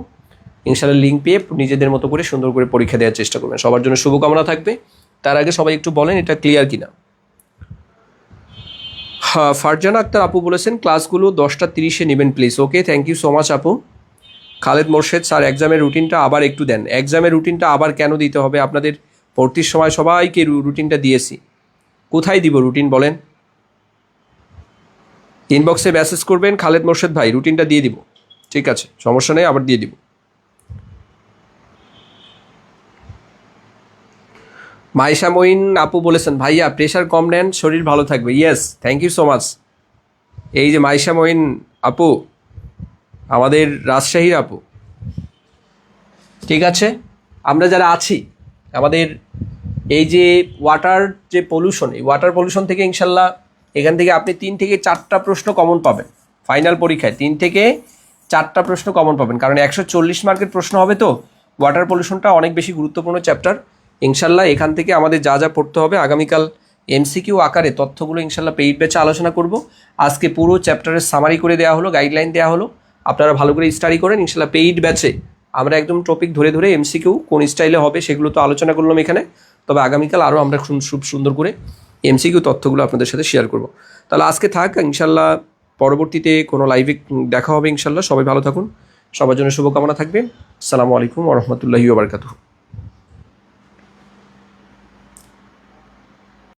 ইনশাল্লাহ লিঙ্ক পেয়ে নিজেদের মতো করে সুন্দর করে পরীক্ষা দেওয়ার চেষ্টা করবেন। সবার জন্য শুভকামনা থাকবে। তার আগে সবাই একটু বলেন এটা ক্লিয়ার কিনা। হ্যাঁ, ফারজানা আক্তার আপু বলেছেন ক্লাসগুলো 10:30 নেবেন please. Okay, thank you so much আপু। খালেদ মোর্শেদ স্যার এক্সামের রুটিনটা আবার একটু দেন। এক্সামের রুটিনটা আবার কেন দিতে হবে? আপনাদের ভর্তির সময় সবাইকে রুটিনটা দিয়েছি। কোথায় দিব রুটিন বলেন? ইনবক্সে মেসেজ করবেন খালেদ মোর্শেদ ভাই, রুটিনটা দিয়ে দিব। ঠিক আছে, সমস্যা নেই, আবার দিয়ে দিব। মাইশা মঈন আপু বলেছেন ভাইয়া প্রেশার কম নেন, শরীর ভালো থাকবে। Yes, thank you so much. এই যে মাইশা মঈন আপু আমাদের রাজশাহীর আপু। ঠিক আছে, আমরা যারা আছি আমাদের এই যে ওয়াটার যে পলিউশন, এই ওয়াটার পলিউশন থেকে ইনশাল্লাহ এখান থেকে আপনি 3 থেকে 4টা প্রশ্ন কমন পাবেন। ফাইনাল পরীক্ষায় 3 থেকে 4টা প্রশ্ন কমন পাবেন, কারণ 140 মার্কের প্রশ্ন হবে। তো ওয়াটার পলিউশনটা অনেক বেশি গুরুত্বপূর্ণ চ্যাপ্টার। ইনশাল্লাহ এখান থেকে আমাদের যা যা পড়তে হবে আগামীকাল এমসিকিউ আকারে তথ্যগুলো ইনশাল্লাহ পেইড ব্যাচে আলোচনা করব। আজকে পুরো চ্যাপ্টারের সামারি করে দেওয়া হলো, গাইডলাইন দেওয়া হলো, আপনারা ভালো করে স্টাডি করেন। ইনশাল্লাহ পেইড ব্যাচে আমরা একদম টপিক ধরে ধরে এমসিকিউ কোন স্টাইলে হবে সেগুলো তো আলোচনা করলাম এখানে। তবে আগামীকাল আরও আমরা খুব সুন্দর করে এমসিকিউ তথ্যগুলো আপনাদের সাথে শেয়ার করব। তাহলে আজকে থাক, ইনশাল্লাহ পরবর্তীতে কোনো লাইভে দেখা হবে ইনশাল্লাহ। সবাই ভালো থাকুন, সবার জন্য শুভকামনা থাকবে। আসসালামু আলাইকুম ওয়া রাহমাতুল্লাহি ওয়া বারাকাতুহু।